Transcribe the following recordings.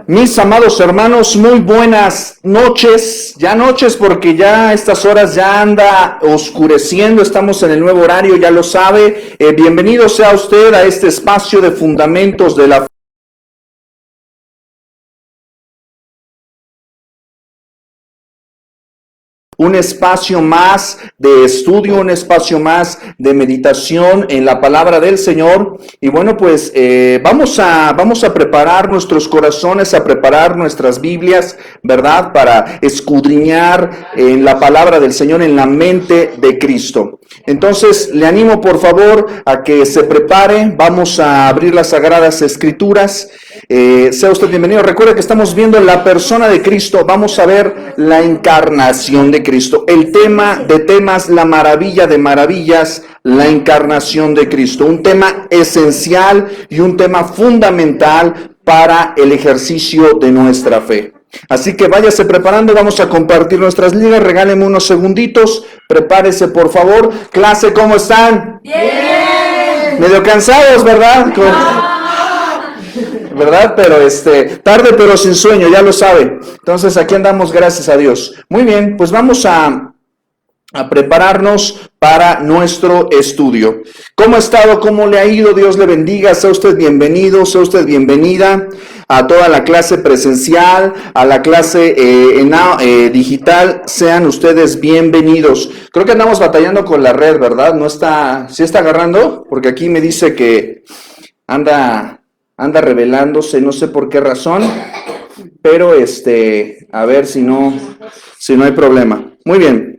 Mis amados hermanos, muy buenas noches, ya noches porque ya a estas horas ya anda oscureciendo, estamos en el nuevo horario, ya lo sabe. Bienvenido sea usted a este espacio de fundamentos de la fe. Un espacio más de estudio, un espacio más de meditación en la palabra del Señor. Y bueno, pues vamos a preparar nuestros corazones, a preparar nuestras Biblias, ¿verdad? Para escudriñar en la palabra del Señor, en la mente de Cristo. Entonces, le animo por favor a que se prepare. Vamos a abrir las Sagradas Escrituras. Sea usted bienvenido. Recuerde que estamos viendo la persona de Cristo. Vamos a ver la encarnación de Cristo. El tema de temas, la maravilla de maravillas, la encarnación de Cristo. Un tema esencial y un tema fundamental para el ejercicio de nuestra fe. Así que váyase preparando, vamos a compartir nuestras ligas, regáleme unos segunditos, prepárese por favor. Clase, ¿cómo están? Bien. Medio cansados, ¿verdad? ¿Verdad? Pero tarde pero sin sueño, ya lo sabe. Entonces aquí andamos, gracias a Dios. Muy bien, pues vamos a prepararnos para nuestro estudio. ¿Cómo ha estado? ¿Cómo le ha ido? Dios le bendiga. Sea usted bienvenido, sea usted bienvenida a toda la clase presencial, a la clase digital. Sean ustedes bienvenidos. Creo que andamos batallando con la red, ¿verdad? ¿No está? ¿Sí está agarrando? Porque aquí me dice que anda revelándose, no sé por qué razón, pero a ver si no hay problema. Muy bien.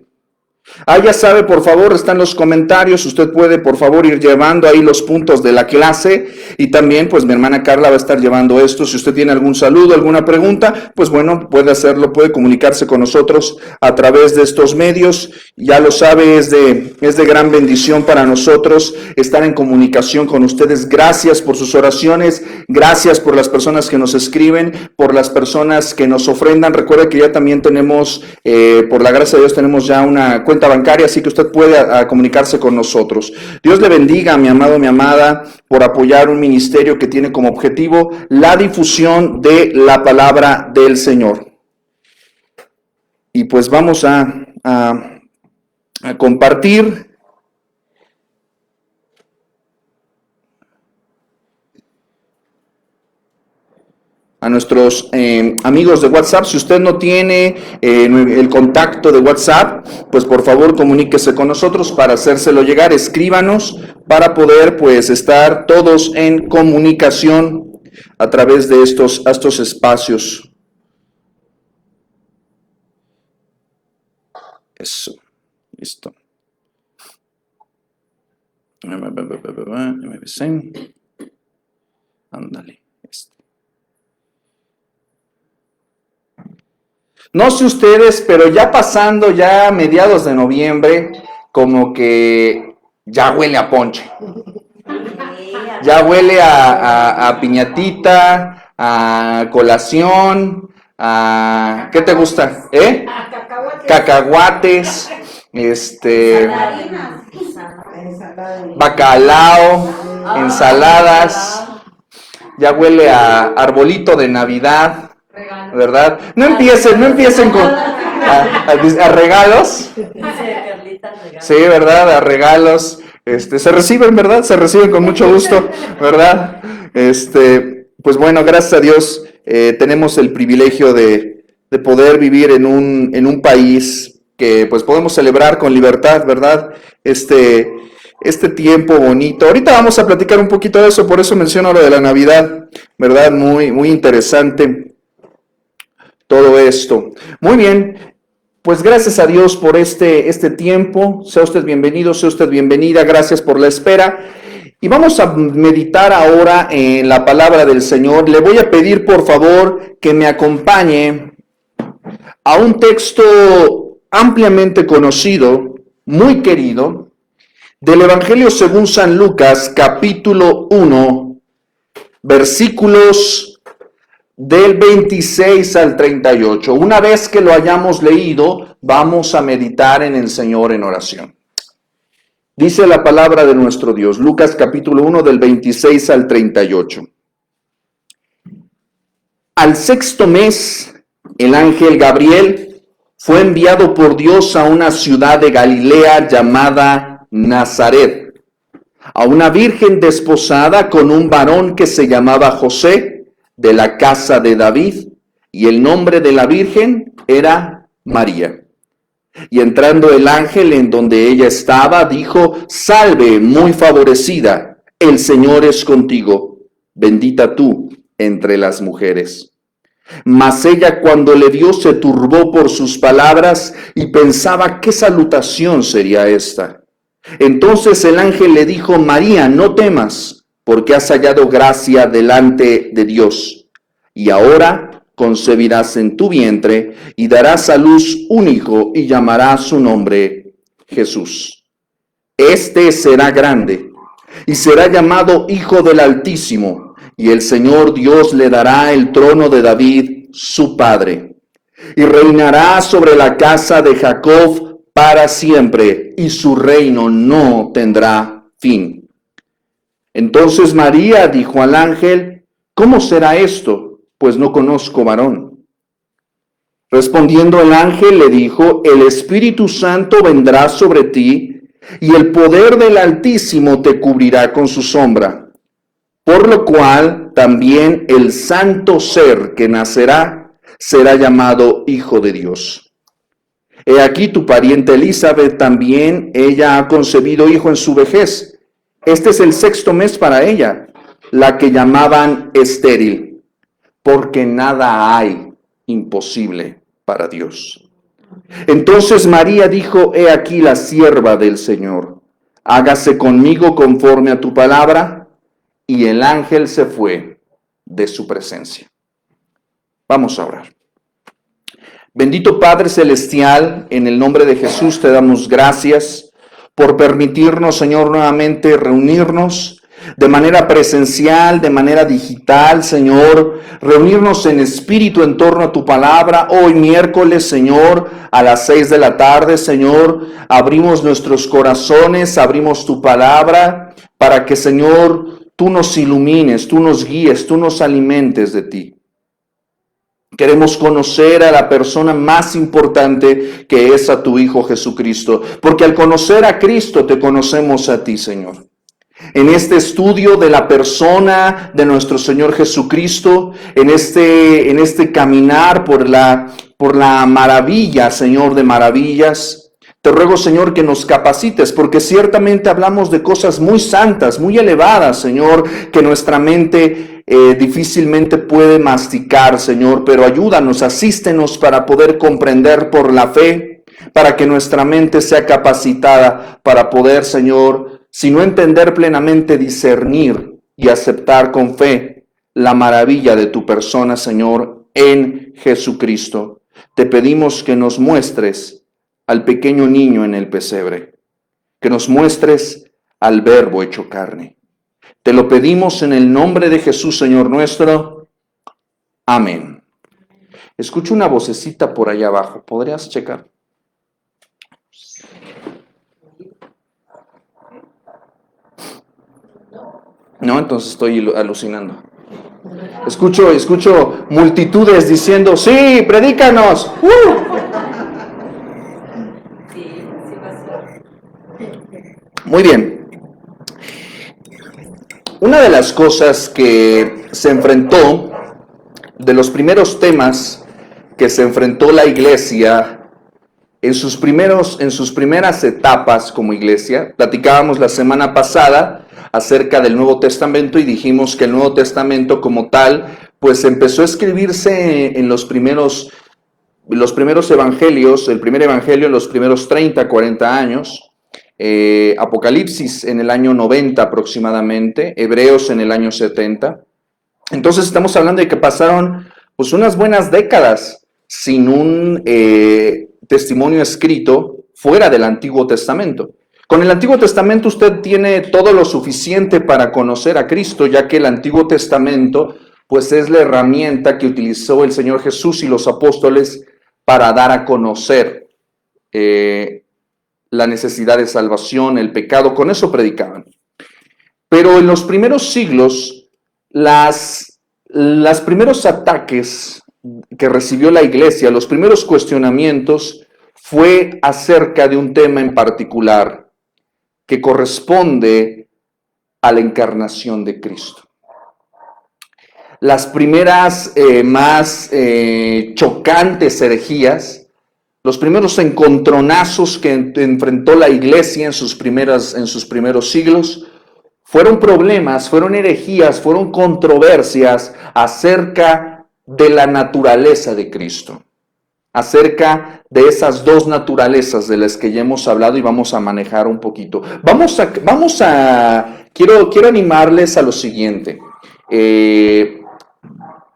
Ya sabe, por favor, están los comentarios, usted puede, por favor, ir llevando ahí los puntos de la clase, y también, pues, mi hermana Carla va a estar llevando esto. Si usted tiene algún saludo, alguna pregunta, pues, bueno, puede hacerlo, puede comunicarse con nosotros a través de estos medios. Ya lo sabe, es de gran bendición para nosotros estar en comunicación con ustedes. Gracias por sus oraciones, gracias por las personas que nos escriben, por las personas que nos ofrendan. Recuerde que ya también tenemos, por la gracia de Dios, tenemos ya una cuenta bancaria, así que usted puede comunicarse con nosotros. Dios le bendiga, mi amado, mi amada, por apoyar un ministerio que tiene como objetivo la difusión de la palabra del Señor. Y pues vamos a compartir a nuestros amigos de WhatsApp. Si usted no tiene el contacto de WhatsApp, pues por favor comuníquese con nosotros para hacérselo llegar. Escríbanos para poder pues estar todos en comunicación a través de estos espacios. Eso, listo. Ándale. No sé ustedes, pero ya pasando ya mediados de noviembre, como que ya huele a ponche. Ya huele a piñatita, a colación, a... ¿Qué te gusta? Cacahuates, bacalao, ensaladas. Ya huele a arbolito de Navidad, ¿verdad? No empiecen con a regalos. Sí, ¿verdad? A regalos. Se reciben, ¿verdad? Se reciben con mucho gusto, ¿verdad? Pues bueno, gracias a Dios tenemos el privilegio de poder vivir en un país que pues podemos celebrar con libertad, ¿verdad? Este tiempo bonito. Ahorita vamos a platicar un poquito de eso, por eso menciono lo de la Navidad, ¿verdad? Muy, muy interesante todo esto. Muy bien, pues gracias a Dios por este tiempo. Sea usted bienvenido, sea usted bienvenida, gracias por la espera. Y vamos a meditar ahora en la palabra del Señor. Le voy a pedir por favor que me acompañe a un texto ampliamente conocido, muy querido, del Evangelio según San Lucas, capítulo 1, versículos del 26 al 38. Una vez que lo hayamos leído, vamos a meditar en el Señor en oración. Dice la palabra de nuestro Dios, Lucas capítulo 1, del 26 al 38. Al sexto mes, el ángel Gabriel fue enviado por Dios a una ciudad de Galilea llamada Nazaret, a una virgen desposada con un varón que se llamaba José, de la casa de David, y el nombre de la virgen era María. Y entrando el ángel en donde ella estaba, dijo: Salve, muy favorecida, el Señor es contigo, bendita tú entre las mujeres. Mas ella, cuando le vio, se turbó por sus palabras y pensaba qué salutación sería esta. Entonces el ángel le dijo: María, no temas, porque has hallado gracia delante de Dios. Y ahora concebirás en tu vientre y darás a luz un hijo y llamarás su nombre Jesús. Este será grande y será llamado Hijo del Altísimo, y el Señor Dios le dará el trono de David, su padre, y reinará sobre la casa de Jacob para siempre, y su reino no tendrá fin. Entonces María dijo al ángel: ¿Cómo será esto? Pues no conozco varón. Respondiendo el ángel le dijo: El Espíritu Santo vendrá sobre ti, y el poder del Altísimo te cubrirá con su sombra. Por lo cual también el santo ser que nacerá será llamado Hijo de Dios. He aquí tu pariente Elizabeth también, ella ha concebido hijo en su vejez. Este es el sexto mes para ella, la que llamaban estéril, porque nada hay imposible para Dios. Entonces María dijo: He aquí la sierva del Señor, hágase conmigo conforme a tu palabra. Y el ángel se fue de su presencia. Vamos a orar. Bendito Padre Celestial, en el nombre de Jesús te damos gracias por permitirnos, Señor, nuevamente reunirnos de manera presencial, de manera digital, Señor, reunirnos en espíritu en torno a tu palabra. Hoy miércoles, Señor, a las 6 de la tarde, Señor, abrimos nuestros corazones, abrimos tu palabra para que, Señor, tú nos ilumines, tú nos guíes, tú nos alimentes de ti. Queremos conocer a la persona más importante, que es a tu Hijo Jesucristo, porque al conocer a Cristo te conocemos a ti, Señor. En este estudio de la persona de nuestro Señor Jesucristo, en este caminar por la maravilla, Señor de maravillas, te ruego, Señor, que nos capacites, porque ciertamente hablamos de cosas muy santas, muy elevadas, Señor, que nuestra mente difícilmente puede masticar, Señor, pero ayúdanos, asístenos para poder comprender por la fe, para que nuestra mente sea capacitada para poder, Señor, si no entender plenamente, discernir y aceptar con fe la maravilla de tu persona, Señor, en Jesucristo. Te pedimos que nos muestres al pequeño niño en el pesebre, que nos muestres al Verbo hecho carne. Te lo pedimos en el nombre de Jesús, Señor nuestro. Amén. Escucho una vocecita por allá abajo. ¿Podrías checar? No, entonces estoy alucinando. Escucho multitudes diciendo: sí, predícanos. Muy bien. Una de las cosas que se enfrentó, de los primeros temas que se enfrentó la iglesia en sus primeras etapas como iglesia, platicábamos la semana pasada acerca del Nuevo Testamento y dijimos que el Nuevo Testamento como tal, pues empezó a escribirse en los primeros evangelios, el primer evangelio en los primeros 30, 40 años, Apocalipsis en el año 90 aproximadamente, Hebreos en el año 70. Entonces estamos hablando de que pasaron pues unas buenas décadas sin un testimonio escrito fuera del Antiguo Testamento. Con el Antiguo Testamento usted tiene todo lo suficiente para conocer a Cristo, ya que el Antiguo Testamento pues es la herramienta que utilizó el Señor Jesús y los apóstoles para dar a conocer la necesidad de salvación, el pecado. Con eso predicaban. Pero en los primeros siglos, las Los primeros ataques que recibió la iglesia, los primeros cuestionamientos, fue acerca de un tema en particular que corresponde a la encarnación de Cristo. Las primeras más chocantes herejías, los primeros encontronazos que enfrentó la iglesia en sus primeros siglos, fueron problemas, fueron herejías, fueron controversias acerca de la naturaleza de Cristo, acerca de esas dos naturalezas de las que ya hemos hablado y vamos a manejar un poquito. Quiero animarles a lo siguiente.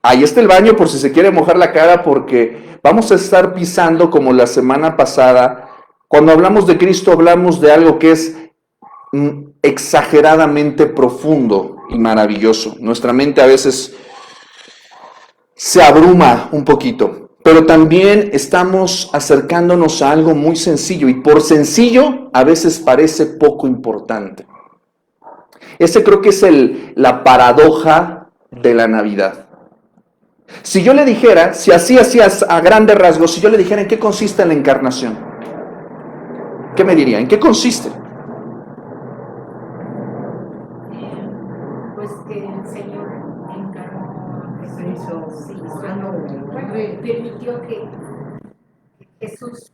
Ahí está el baño por si se quiere mojar la cara, porque vamos a estar pisando como la semana pasada. Cuando hablamos de Cristo hablamos de algo que es exageradamente profundo y maravilloso. Nuestra mente a veces se abruma un poquito, pero también estamos acercándonos a algo muy sencillo, y por sencillo a veces parece poco importante. Ese creo que es la paradoja de la Navidad. Si yo le dijera, si así hacías a grandes rasgos, si yo le dijera en qué consiste la encarnación, ¿qué me diría? ¿En qué consiste? Pues que el Señor encarnó a Jesús, permitió que Jesús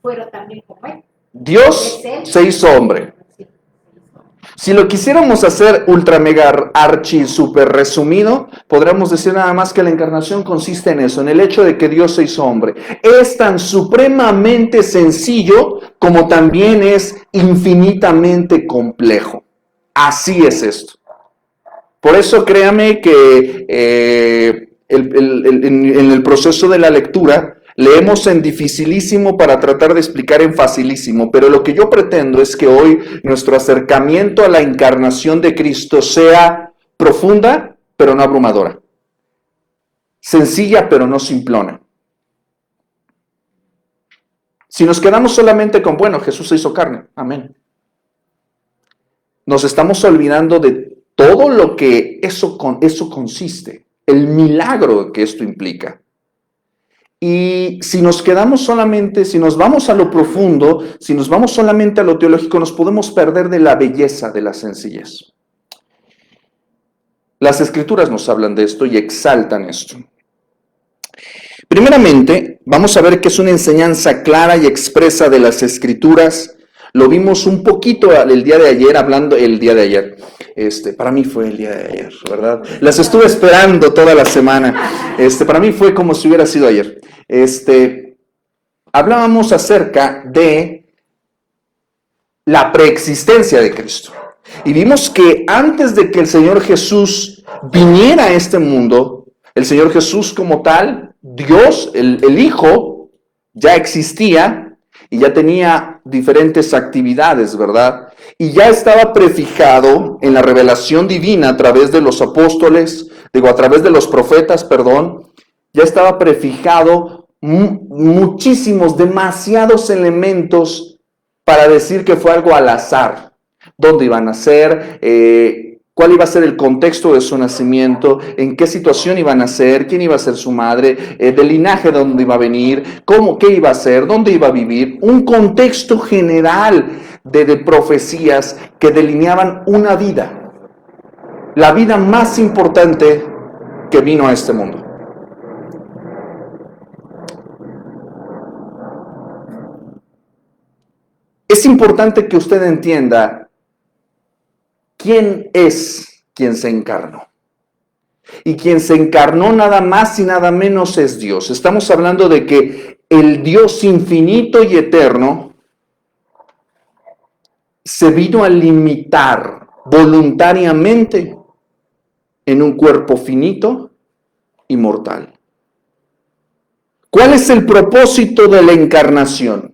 fuera también como él. Dios se hizo hombre. Si lo quisiéramos hacer ultra mega archi super resumido, podríamos decir nada más que la encarnación consiste en eso, en el hecho de que Dios se hizo hombre. Es tan supremamente sencillo como también es infinitamente complejo. Así es esto. Por eso créame que en el proceso de la lectura leemos en dificilísimo para tratar de explicar en facilísimo, pero lo que yo pretendo es que hoy nuestro acercamiento a la encarnación de Cristo sea profunda, pero no abrumadora. Sencilla, pero no simplona. Si nos quedamos solamente con, bueno, Jesús se hizo carne, amén, nos estamos olvidando de todo lo que eso consiste, el milagro que esto implica. Y si nos quedamos solamente, si nos vamos a lo profundo, si nos vamos solamente a lo teológico, nos podemos perder de la belleza de la sencillez. Las Escrituras nos hablan de esto y exaltan esto. Primeramente, vamos a ver que es una enseñanza clara y expresa de las Escrituras. Lo vimos un poquito el día de ayer. Para mí fue el día de ayer, ¿verdad? Las estuve esperando toda la semana. Para mí fue como si hubiera sido ayer. Hablábamos acerca de la preexistencia de Cristo. Y vimos que antes de que el Señor Jesús viniera a este mundo, el Señor Jesús como tal, Dios, el Hijo, ya existía y ya tenía diferentes actividades, ¿verdad? Y ya estaba prefijado en la revelación divina a través de los apóstoles, a través de los profetas, ya estaba prefijado demasiados elementos para decir que fue algo al azar. ¿Dónde iban a nacer? ¿Cuál iba a ser el contexto de su nacimiento? ¿En qué situación iban a nacer? ¿Quién iba a ser su madre? ¿Del linaje de dónde iba a venir? ¿Qué iba a hacer? ¿Dónde iba a vivir? Un contexto general de profecías que delineaban una vida. La vida más importante que vino a este mundo. Es importante que usted entienda quién es quien se encarnó. Y quien se encarnó nada más y nada menos es Dios. Estamos hablando de que el Dios infinito y eterno se vino a limitar voluntariamente en un cuerpo finito y mortal. ¿Cuál es el propósito de la encarnación?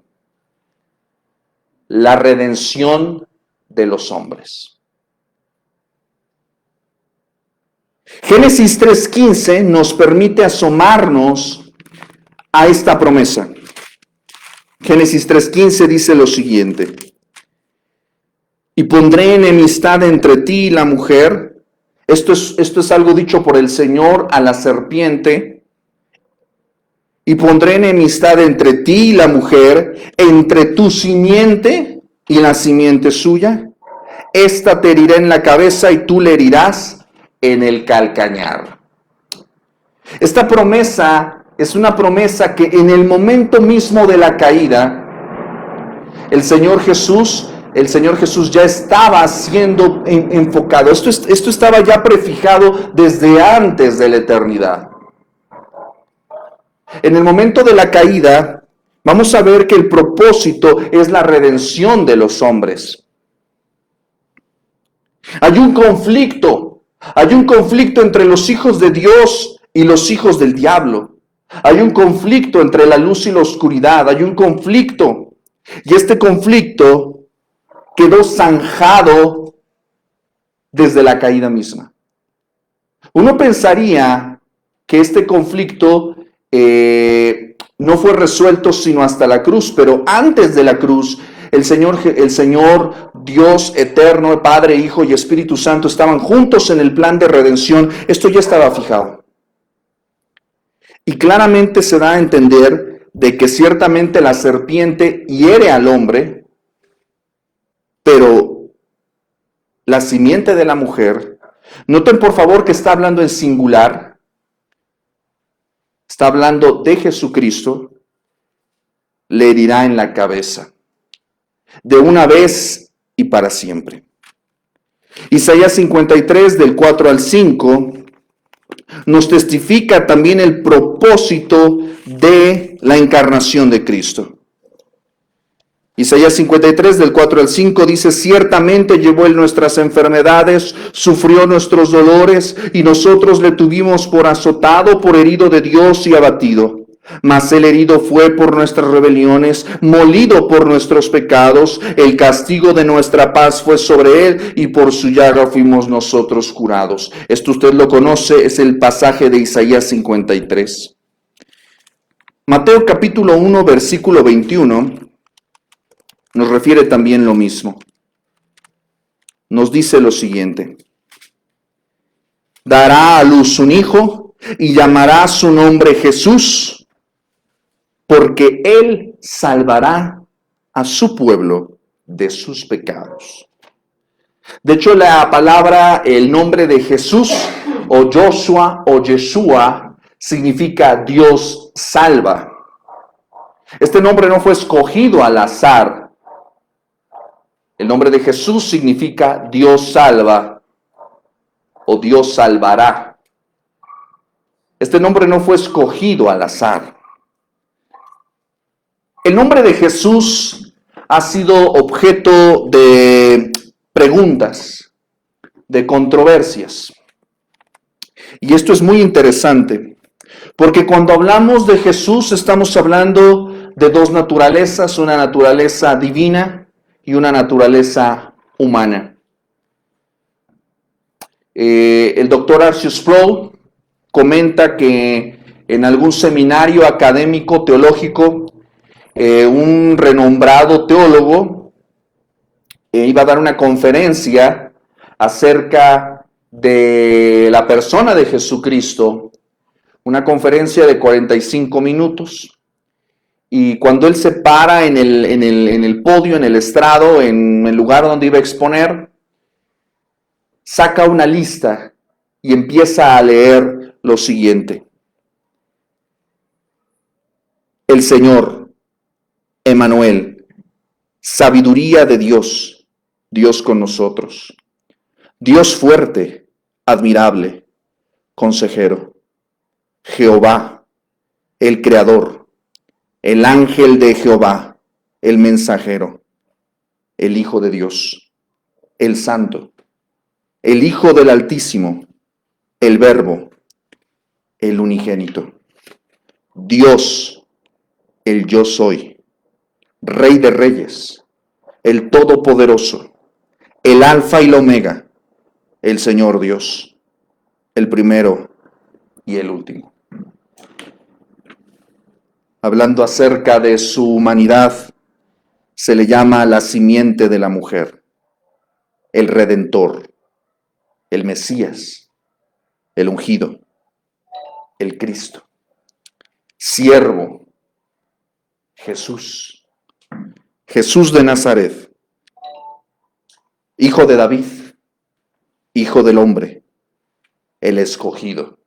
La redención de los hombres. Génesis 3:15 nos permite asomarnos a esta promesa. Génesis 3:15 dice lo siguiente: y pondré enemistad entre ti y la mujer, Esto es algo dicho por el Señor a la serpiente. Y pondré enemistad entre ti y la mujer, entre tu simiente y la simiente suya. Esta te herirá en la cabeza y tú le herirás en el calcañar. Esta promesa es una promesa que en el momento mismo de la caída, el Señor Jesús ya estaba siendo enfocado. Esto estaba ya prefijado desde antes de la eternidad. En el momento de la caída, vamos a ver que el propósito es la redención de los hombres. Hay un conflicto entre los hijos de Dios y los hijos del diablo. Hay un conflicto entre la luz y la oscuridad, hay un conflicto. Y este conflicto quedó zanjado desde la caída misma. Uno pensaría que este conflicto no fue resuelto sino hasta la cruz, pero antes de la cruz, el Señor, Dios eterno, Padre, Hijo y Espíritu Santo estaban juntos en el plan de redención. Esto ya estaba fijado. Y claramente se da a entender de que ciertamente la serpiente hiere al hombre, pero la simiente de la mujer, noten por favor que está hablando en singular, está hablando de Jesucristo, le herirá en la cabeza, de una vez y para siempre. Isaías 53, del 4 al 5, nos testifica también el propósito de la encarnación de Cristo. Isaías 53, del 4 al 5 dice: ciertamente llevó él nuestras enfermedades, sufrió nuestros dolores, y nosotros le tuvimos por azotado, por herido de Dios y abatido. Mas el herido fue por nuestras rebeliones, molido por nuestros pecados. El castigo de nuestra paz fue sobre él, y por su llaga fuimos nosotros curados. Esto usted lo conoce, es el pasaje de Isaías 53. Mateo capítulo 1, versículo 21, nos refiere también lo mismo. Nos dice lo siguiente: dará a luz un hijo y llamará su nombre Jesús, porque él salvará a su pueblo de sus pecados. De hecho, la palabra, el nombre de Jesús, o Joshua o Yeshua, significa Dios salva. Este nombre no fue escogido al azar. El nombre de Jesús significa Dios salva o Dios salvará. Este nombre no fue escogido al azar. El nombre de Jesús ha sido objeto de preguntas, de controversias. Y esto es muy interesante, porque cuando hablamos de Jesús estamos hablando de dos naturalezas, una naturaleza divina y una naturaleza humana. El doctor Arceus Sproul comenta que en algún seminario académico teológico, un renombrado teólogo iba a dar una conferencia acerca de la persona de Jesucristo, una conferencia de 45 minutos. Y cuando él se para en el podio, en el estrado, en el lugar donde iba a exponer, saca una lista y empieza a leer lo siguiente: el Señor, Emmanuel, sabiduría de Dios, Dios con nosotros, Dios fuerte, admirable, consejero, Jehová, el Creador, el ángel de Jehová, el mensajero, el Hijo de Dios, el Santo, el Hijo del Altísimo, el Verbo, el unigénito, Dios, el yo soy, Rey de reyes, el Todopoderoso, el Alfa y la Omega, el Señor Dios, el primero y el último. Hablando acerca de su humanidad, se le llama la simiente de la mujer, el Redentor, el Mesías, el ungido, el Cristo, siervo, Jesús, Jesús de Nazaret, hijo de David, hijo del hombre, el escogido,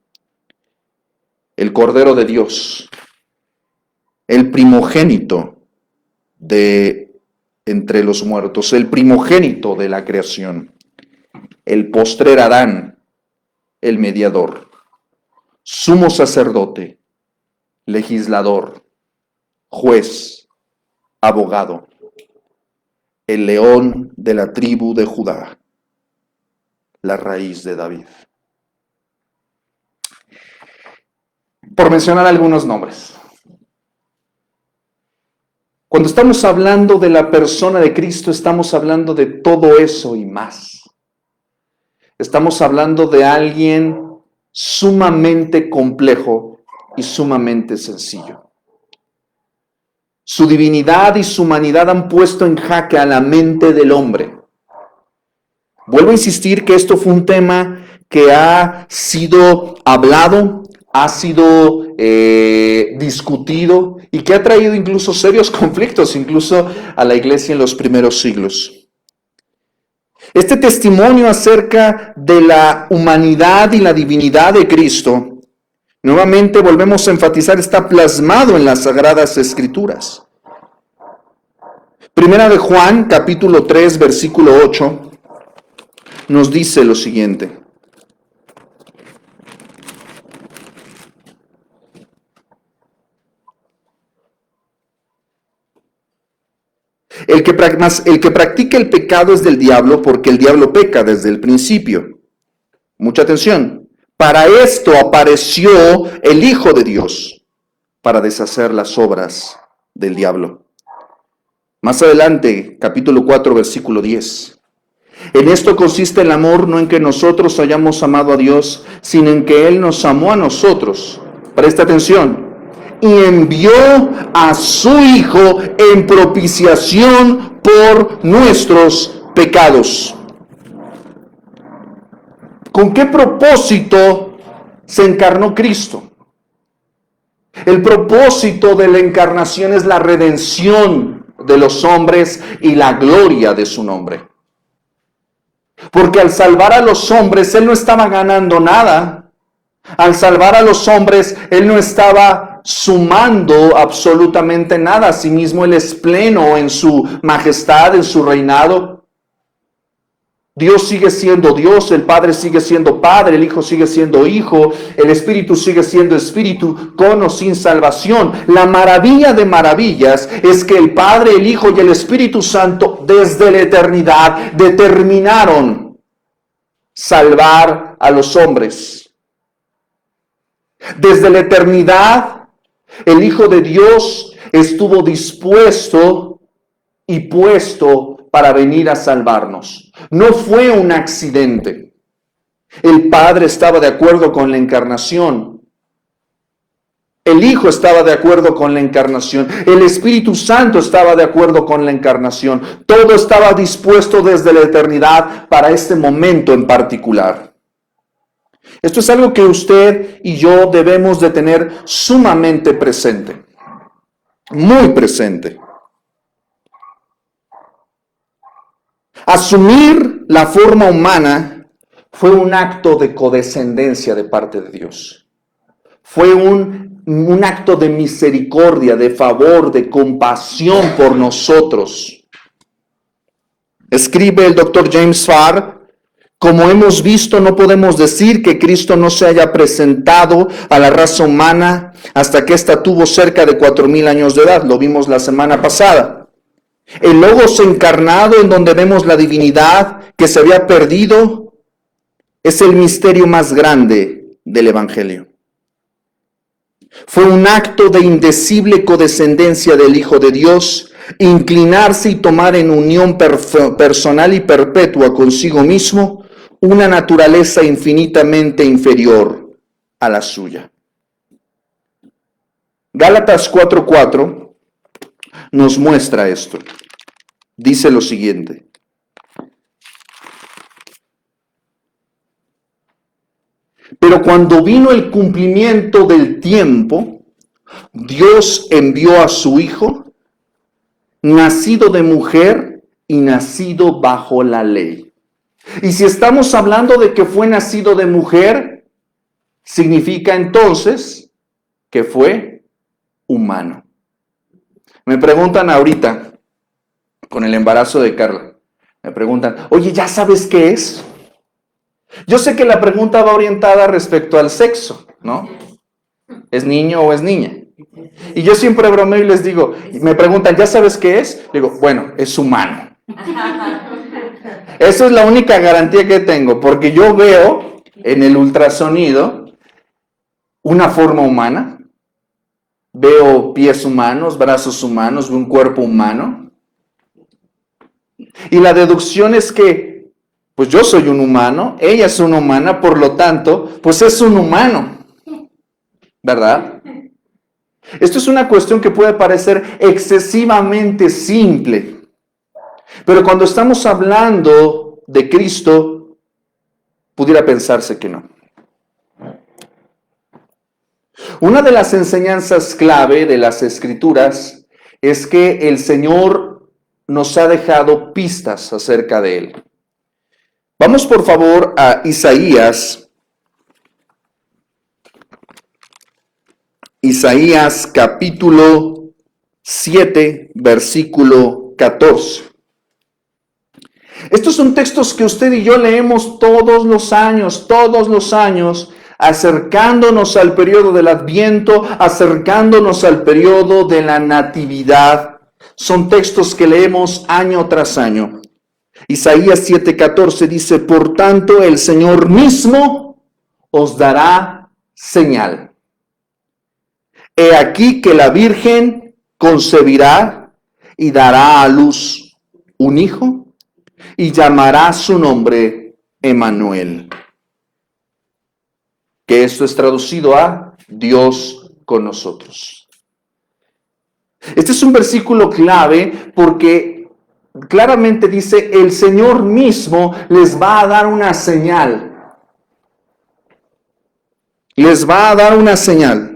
el Cordero de Dios, el primogénito de entre los muertos, el primogénito de la creación, el postrer Adán, el mediador, sumo sacerdote, legislador, juez, abogado, el león de la tribu de Judá, la raíz de David. Por mencionar algunos nombres. Cuando estamos hablando de la persona de Cristo, estamos hablando de todo eso y más. Estamos hablando de alguien sumamente complejo y sumamente sencillo. Su divinidad y su humanidad han puesto en jaque a la mente del hombre. Vuelvo a insistir que esto fue un tema que ha sido hablado, ha sido discutido y que ha traído incluso serios conflictos, incluso a la iglesia en los primeros siglos. Este testimonio acerca de la humanidad y la divinidad de Cristo, nuevamente volvemos a enfatizar, está plasmado en las Sagradas Escrituras. Primera de Juan, capítulo 3, versículo 8, nos dice lo siguiente. El que practica el pecado es del diablo, porque el diablo peca desde el principio. Mucha atención. Para esto apareció el Hijo de Dios, para deshacer las obras del diablo. Más adelante, capítulo 4, versículo 10. En esto consiste el amor, no en que nosotros hayamos amado a Dios, sino en que Él nos amó a nosotros. Presta atención. Y envió a su Hijo en propiciación por nuestros pecados. ¿Con qué propósito se encarnó Cristo? El propósito de la encarnación es la redención de los hombres y la gloria de su nombre. Porque al salvar a los hombres, Él no estaba ganando nada. Al salvar a los hombres, Él no estaba sumando absolutamente nada. Asimismo, Él es pleno en su majestad, en su reinado. Dios sigue siendo Dios, el Padre sigue siendo Padre, el Hijo sigue siendo Hijo, el Espíritu sigue siendo Espíritu, con o sin salvación. La maravilla de maravillas es que el Padre, el Hijo y el Espíritu Santo desde la eternidad determinaron salvar a los hombres. Desde la eternidad, el Hijo de Dios estuvo dispuesto y puesto para venir a salvarnos. No fue un accidente. El Padre estaba de acuerdo con la encarnación. El Hijo estaba de acuerdo con la encarnación. El Espíritu Santo estaba de acuerdo con la encarnación. Todo estaba dispuesto desde la eternidad para este momento en particular. Esto es algo que usted y yo debemos de tener sumamente presente. Muy presente. Asumir la forma humana fue un acto de condescendencia de parte de Dios. Fue un acto de misericordia, de favor, de compasión por nosotros. Escribe el Dr. James Farr: como hemos visto, no podemos decir que Cristo no se haya presentado a la raza humana hasta que ésta tuvo cerca de 4,000 años de edad. Lo vimos la semana pasada. El Logos encarnado, en donde vemos la divinidad que se había perdido, es el misterio más grande del Evangelio. Fue un acto de indecible condescendencia del Hijo de Dios, inclinarse y tomar en unión personal y perpetua consigo mismo una naturaleza infinitamente inferior a la suya. Gálatas 4:4 nos muestra esto. Dice lo siguiente: Pero cuando vino el cumplimiento del tiempo, Dios envió a su Hijo, nacido de mujer y nacido bajo la ley. Y si estamos hablando de que fue nacido de mujer, significa entonces que fue humano. Me preguntan ahorita, con el embarazo de Carla, me preguntan, oye, ¿ya sabes qué es? Yo sé que la pregunta va orientada respecto al sexo, ¿no? ¿Es niño o es niña? Y yo siempre bromeo y les digo, me preguntan, ¿ya sabes qué es? Digo, bueno, es humano. Eso es la única garantía que tengo, porque yo veo en el ultrasonido una forma humana, veo pies humanos, brazos humanos, veo un cuerpo humano. Y la deducción es que, pues yo soy un humano, ella es una humana, por lo tanto, pues es un humano, ¿verdad? Esto es una cuestión que puede parecer excesivamente simple, pero cuando estamos hablando de Cristo, pudiera pensarse que no. Una de las enseñanzas clave de las Escrituras es que el Señor nos ha dejado pistas acerca de Él. Vamos por favor a Isaías capítulo 7, versículo 14. Estos son textos que usted y yo leemos todos los años, acercándonos al periodo del Adviento, acercándonos al periodo de la Natividad. Son textos que leemos año tras año. Isaías 7:14 dice, por tanto el Señor mismo os dará señal. He aquí que la Virgen concebirá y dará a luz un hijo y llamará su nombre Emmanuel. Que esto es traducido a Dios con nosotros. Este es un versículo clave porque claramente dice, el Señor mismo les va a dar una señal. Les va a dar una señal.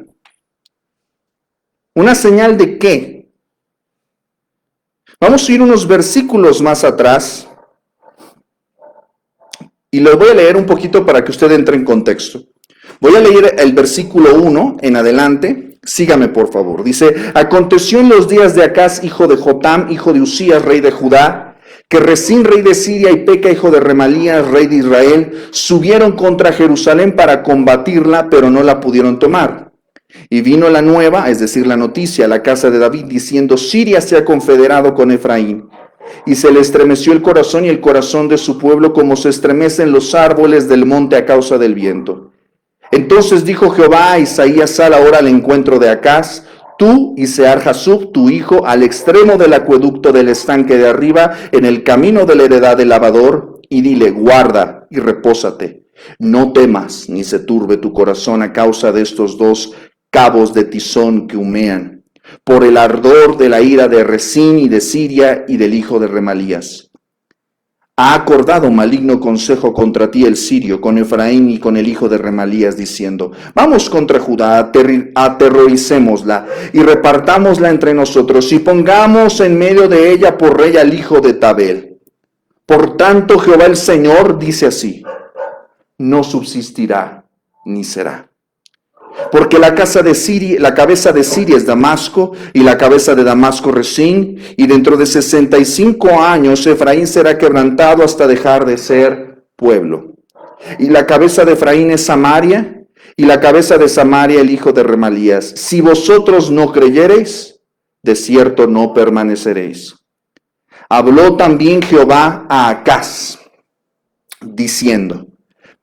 ¿Una señal de qué? Vamos a ir unos versículos más atrás y les voy a leer un poquito para que usted entre en contexto. Voy a leer el versículo 1 en adelante. Sígame, por favor. Dice, aconteció en los días de Acaz, hijo de Jotam, hijo de Usías, rey de Judá, que Resín, rey de Siria, y Peca, hijo de Remalías, rey de Israel, subieron contra Jerusalén para combatirla, pero no la pudieron tomar. Y vino la nueva, es decir, la noticia, a la casa de David, diciendo, Siria se ha confederado con Efraín. Y se le estremeció el corazón y el corazón de su pueblo, como se estremecen los árboles del monte a causa del viento. Entonces dijo Jehová a Isaías, sal ahora al encuentro de Acaz, tú y Sear-Jasub, tu hijo, al extremo del acueducto del estanque de arriba, en el camino de la heredad del lavador, y dile, guarda y repósate. No temas, ni se turbe tu corazón a causa de estos dos cabos de tizón que humean, por el ardor de la ira de Resín y de Siria y del hijo de Remalías. Ha acordado maligno consejo contra ti el sirio, con Efraín y con el hijo de Remalías, diciendo, vamos contra Judá, aterroricémosla y repartámosla entre nosotros y pongamos en medio de ella por rey al hijo de Tabel. Por tanto, Jehová el Señor dice así, no subsistirá ni será. Porque la cabeza de Siria es Damasco, y la cabeza de Damasco Resín, y dentro de 65 años Efraín será quebrantado hasta dejar de ser pueblo. Y la cabeza de Efraín es Samaria, y la cabeza de Samaria el hijo de Remalías. Si vosotros no creyereis, de cierto no permaneceréis. Habló también Jehová a Acaz, diciendo,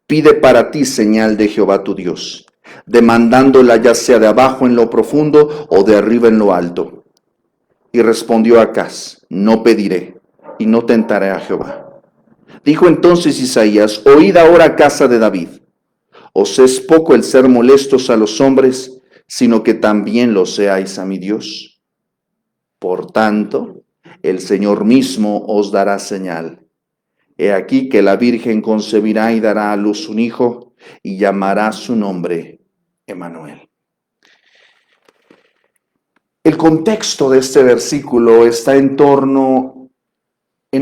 pide para ti señal de Jehová tu Dios, demandándola ya sea de abajo en lo profundo o de arriba en lo alto. Y respondió Acaz, no pediré y no tentaré a Jehová. Dijo entonces Isaías, oíd ahora, casa de David, os es poco el ser molestos a los hombres, sino que también lo seáis a mi Dios. Por tanto, el Señor mismo os dará señal. He aquí que la Virgen concebirá y dará a luz un hijo, y llamará su nombre Emmanuel. El contexto de este versículo está en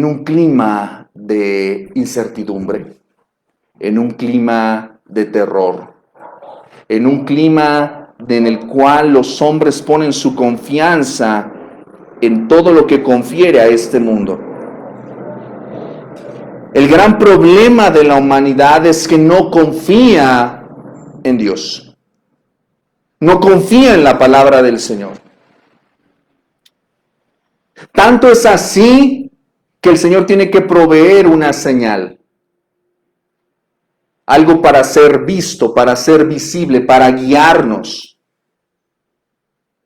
un clima de incertidumbre, en un clima de terror, en un clima en el cual los hombres ponen su confianza en todo lo que confiere a este mundo. El gran problema de la humanidad es que no confía en Dios, no confía en la palabra del Señor. Tanto es así que el Señor tiene que proveer una señal, algo para ser visto, para ser visible, para guiarnos.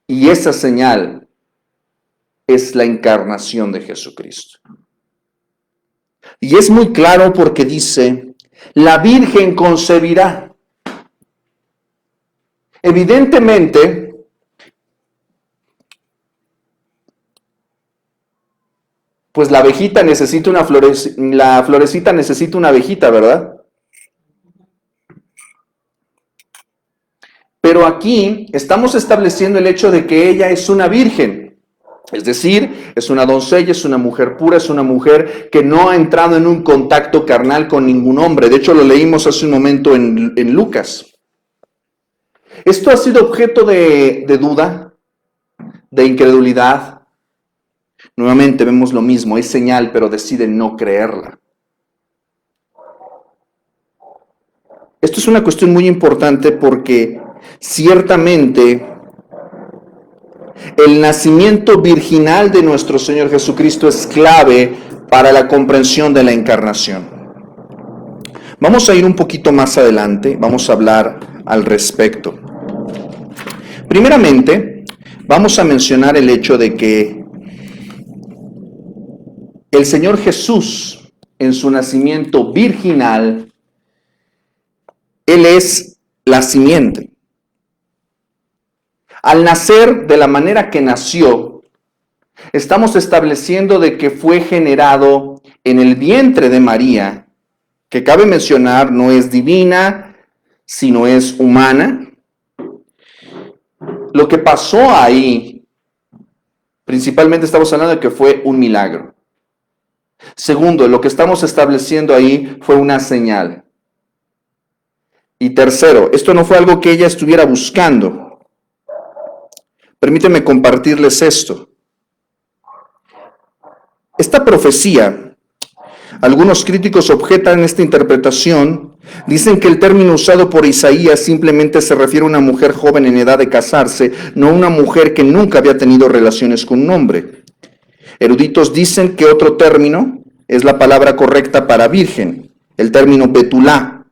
Y esa señal es la encarnación de Jesucristo. Y es muy claro porque dice, la Virgen concebirá. Evidentemente, pues la abejita necesita la florecita necesita una abejita, ¿verdad? Pero aquí estamos estableciendo el hecho de que ella es una virgen. Es decir, es una doncella, es una mujer pura, es una mujer que no ha entrado en un contacto carnal con ningún hombre. De hecho, lo leímos hace un momento en Lucas. Esto ha sido objeto de duda, de incredulidad. Nuevamente vemos lo mismo, es señal, pero deciden no creerla. Esto es una cuestión muy importante porque ciertamente el nacimiento virginal de nuestro Señor Jesucristo es clave para la comprensión de la encarnación. Vamos a ir un poquito más adelante, vamos a hablar al respecto. Primeramente, vamos a mencionar el hecho de que el Señor Jesús, en su nacimiento virginal, Él es la simiente. Al nacer de la manera que nació, estamos estableciendo de que fue generado en el vientre de María, que cabe mencionar no es divina, sino es humana. Lo que pasó ahí, principalmente estamos hablando de que fue un milagro. Segundo, lo que estamos estableciendo ahí fue una señal. Y tercero, esto no fue algo que ella estuviera buscando. Permítanme compartirles esto. Esta profecía, algunos críticos objetan esta interpretación, dicen que el término usado por Isaías simplemente se refiere a una mujer joven en edad de casarse, no a una mujer que nunca había tenido relaciones con un hombre. Eruditos dicen que otro término es la palabra correcta para virgen, el término betulá.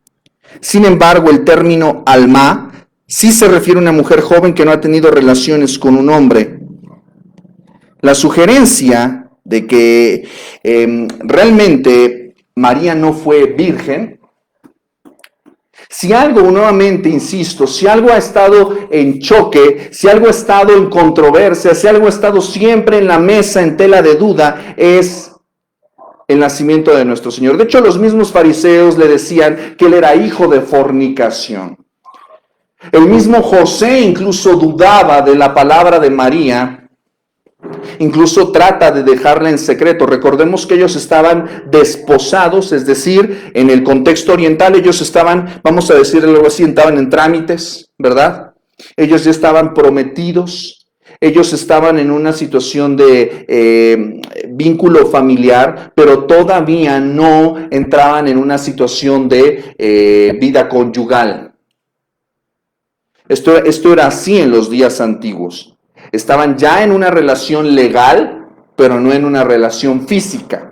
Sin embargo, el término alma sí se refiere a una mujer joven que no ha tenido relaciones con un hombre. La sugerencia de que realmente María no fue virgen, si algo, nuevamente insisto, si algo ha estado en choque, si algo ha estado en controversia, si algo ha estado siempre en la mesa en tela de duda, es el nacimiento de nuestro Señor. De hecho, los mismos fariseos le decían que él era hijo de fornicación. El mismo José incluso dudaba de la palabra de María. Incluso trata de dejarla en secreto. Recordemos que ellos estaban desposados, es decir, en el contexto oriental ellos estaban, vamos a decir algo así, estaban en trámites, ¿verdad? Ellos ya estaban prometidos, ellos estaban en una situación de vínculo familiar, pero todavía no entraban en una situación de vida conyugal. Esto era así en los días antiguos. Estaban ya en una relación legal, pero no en una relación física.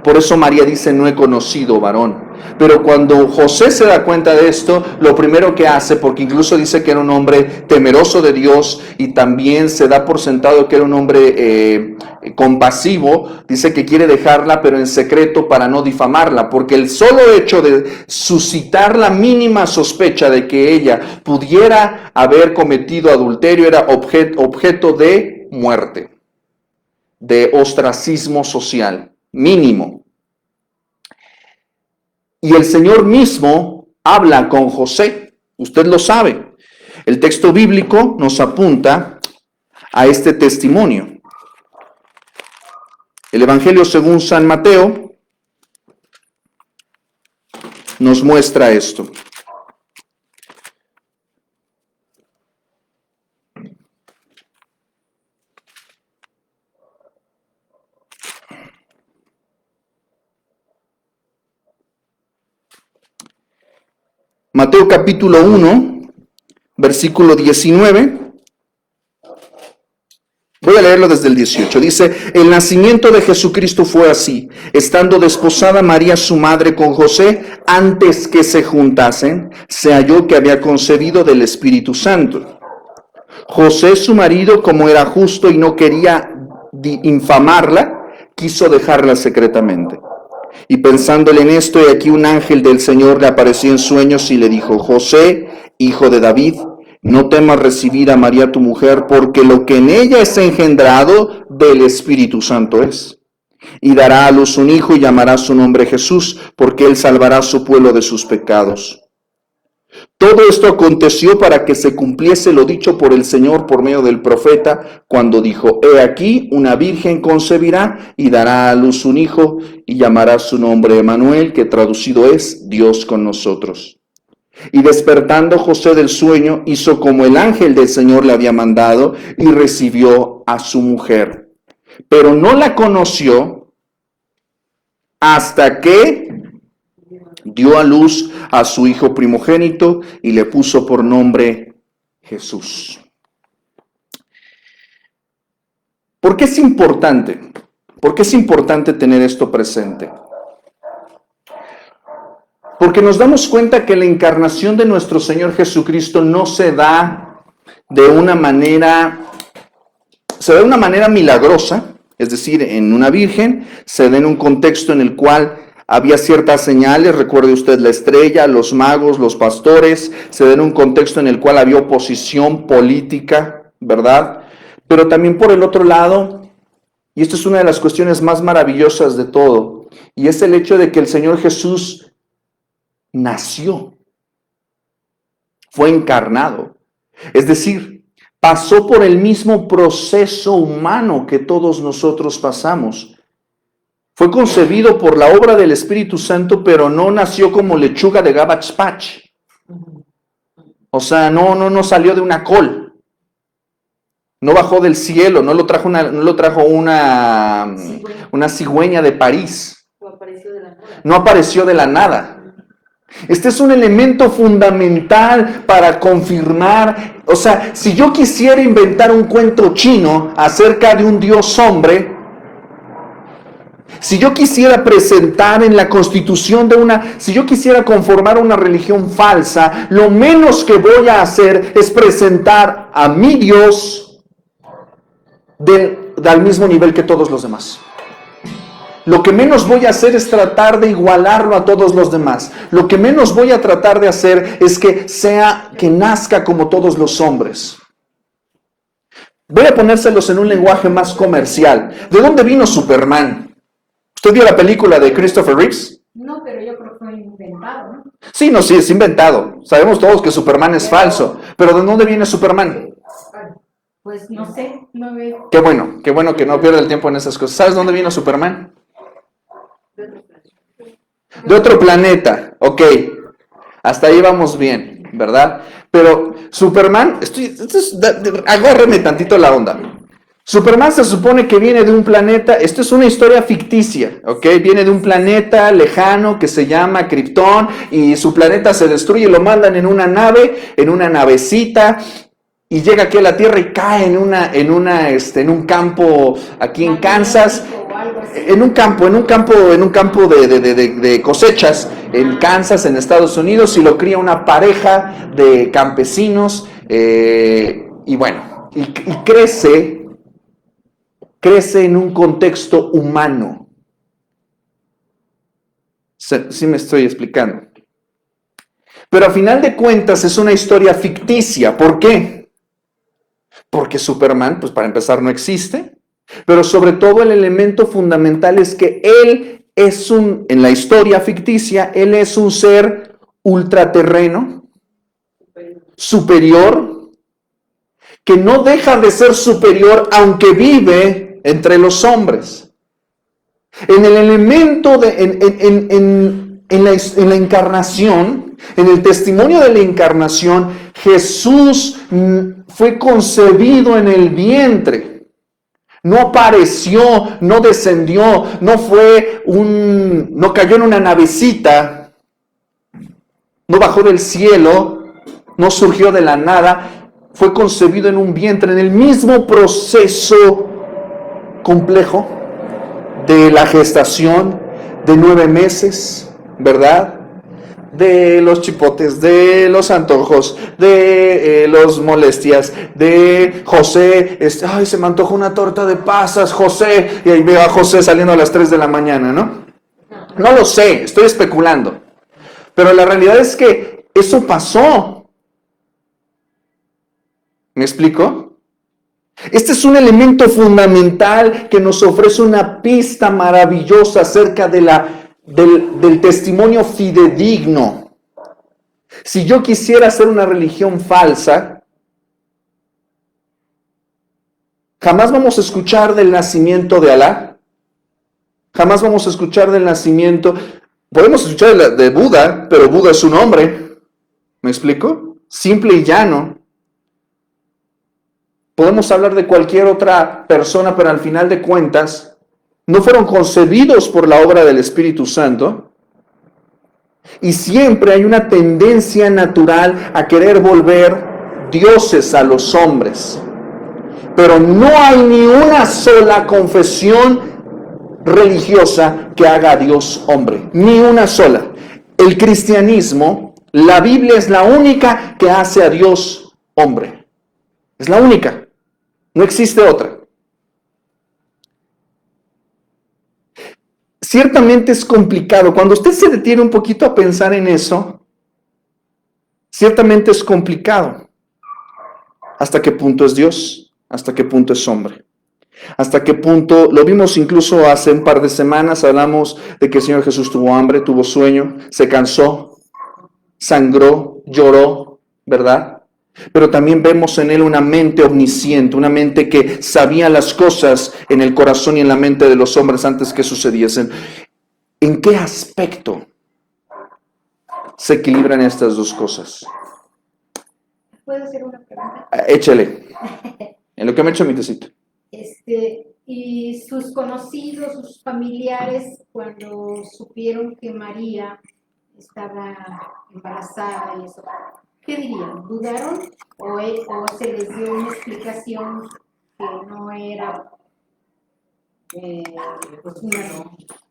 Por eso María dice, no he conocido varón. Pero cuando José se da cuenta de esto, lo primero que hace, porque incluso dice que era un hombre temeroso de Dios y también se da por sentado que era un hombre compasivo, dice que quiere dejarla pero en secreto para no difamarla, porque el solo hecho de suscitar la mínima sospecha de que ella pudiera haber cometido adulterio era objeto de muerte, de ostracismo social, mínimo. Y el Señor mismo habla con José. Usted lo sabe. El texto bíblico nos apunta a este testimonio. El Evangelio según San Mateo nos muestra esto. Mateo capítulo 1, versículo 19. Voy a leerlo desde el 18. Dice, el nacimiento de Jesucristo fue así. Estando desposada María su madre con José, antes que se juntasen, se halló que había concebido del Espíritu Santo. José su marido, como era justo y no quería infamarla, quiso dejarla secretamente. Y pensándole en esto, he aquí un ángel del Señor le apareció en sueños y le dijo, José, hijo de David, no temas recibir a María tu mujer, porque lo que en ella es engendrado del Espíritu Santo es. Y dará a luz un hijo y llamará su nombre Jesús, porque él salvará a su pueblo de sus pecados. Todo esto aconteció para que se cumpliese lo dicho por el Señor por medio del profeta, cuando dijo, he aquí, una virgen concebirá y dará a luz un hijo y llamará su nombre Emmanuel, que traducido es Dios con nosotros. Y despertando José del sueño, hizo como el ángel del Señor le había mandado y recibió a su mujer. Pero no la conoció hasta que dio a luz a su hijo primogénito y le puso por nombre Jesús. ¿Por qué es importante? ¿Por qué es importante tener esto presente? Porque nos damos cuenta que la encarnación de nuestro Señor Jesucristo no se da de una manera, se da de una manera milagrosa, es decir, en una virgen, se da en un contexto en el cual había ciertas señales, recuerde usted la estrella, los magos, los pastores, se da en un contexto en el cual había oposición política, ¿verdad? Pero también por el otro lado, y esto es una de las cuestiones más maravillosas de todo, y es el hecho de que el Señor Jesús nació, fue encarnado, es decir, pasó por el mismo proceso humano que todos nosotros pasamos. Fue concebido por la obra del Espíritu Santo, pero no nació como lechuga de Gabbage Patch. O sea, no salió de una col. No bajó del cielo, no lo trajo una cigüeña de París. No apareció de la nada. Este es un elemento fundamental para confirmar, o sea, si yo quisiera inventar un cuento chino acerca de un Dios hombre, si yo quisiera presentar en la constitución si yo quisiera conformar una religión falsa, lo menos que voy a hacer es presentar a mi Dios al mismo nivel que todos los demás. Lo que menos voy a hacer es tratar de igualarlo a todos los demás. Lo que menos voy a tratar de hacer es que nazca como todos los hombres. Voy a ponérselos en un lenguaje más comercial. ¿De dónde vino Superman? ¿Usted vio la película de Christopher Reeves? No, pero yo creo que fue inventado, ¿no? Sí, no, sí, es inventado. Sabemos todos que Superman es falso. Pero ¿de dónde viene Superman? Pues no sé, no veo. Qué bueno que no pierda el tiempo en esas cosas. ¿Sabes dónde vino Superman? De otro planeta, ok. Hasta ahí vamos bien, ¿verdad? Pero Superman, agárreme tantito la onda. Superman se supone que viene de un planeta, esto es una historia ficticia, ¿ok? Viene de un planeta lejano que se llama Krypton y su planeta se destruye, lo mandan en una navecita y llega aquí a la Tierra y cae en un campo aquí en Kansas, en un campo de cosechas en Kansas, en Estados Unidos, y lo cría una pareja de campesinos y bueno, y crece en un contexto humano. Sí me estoy explicando. Pero a final de cuentas es una historia ficticia. ¿Por qué? Porque Superman, pues para empezar, no existe. Pero sobre todo el elemento fundamental es que él en la historia ficticia, él es un ser ultraterreno, superior, que no deja de ser superior aunque vive entre los hombres. En el elemento en la encarnación, en el testimonio de la encarnación, Jesús fue concebido en el vientre. No apareció, no descendió, no cayó en una navecita, no bajó del cielo, no surgió de la nada, fue concebido en un vientre, en el mismo proceso complejo de la gestación de 9 meses, ¿verdad? De los chipotes, de los antojos, de las molestias, de José, ay, se me antojó una torta de pasas, José, y ahí veo a José saliendo a las 3 de la mañana, ¿no? No lo sé, estoy especulando, pero la realidad es que eso pasó. ¿Me explico? Este es un elemento fundamental que nos ofrece una pista maravillosa acerca de del testimonio fidedigno. Si yo quisiera hacer una religión falsa, jamás vamos a escuchar del nacimiento de Alá, jamás vamos a escuchar del nacimiento, podemos escuchar de Buda, pero Buda es un hombre, ¿me explico? Simple y llano. Podemos hablar de cualquier otra persona, pero al final de cuentas, no fueron concebidos por la obra del Espíritu Santo. Y siempre hay una tendencia natural a querer volver dioses a los hombres. Pero no hay ni una sola confesión religiosa que haga a Dios hombre. Ni una sola. El cristianismo, la Biblia es la única que hace a Dios hombre. Es la única. No existe otra. Ciertamente es complicado. Cuando usted se detiene un poquito a pensar en eso, ciertamente es complicado. ¿Hasta qué punto es Dios? ¿Hasta qué punto es hombre? ¿Hasta qué punto? Lo vimos incluso hace un par de semanas, hablamos de que el Señor Jesús tuvo hambre, tuvo sueño, se cansó, sangró, lloró, ¿verdad? Pero también vemos en él una mente omnisciente, una mente que sabía las cosas en el corazón y en la mente de los hombres antes que sucediesen. ¿En qué aspecto se equilibran estas dos cosas? ¿Puedo hacer una pregunta? Échale. En lo que me echo mi tecito. Y sus conocidos, sus familiares, cuando supieron que María estaba embarazada y eso, ¿qué dirían? ¿Dudaron o se les dio una explicación que no era pues una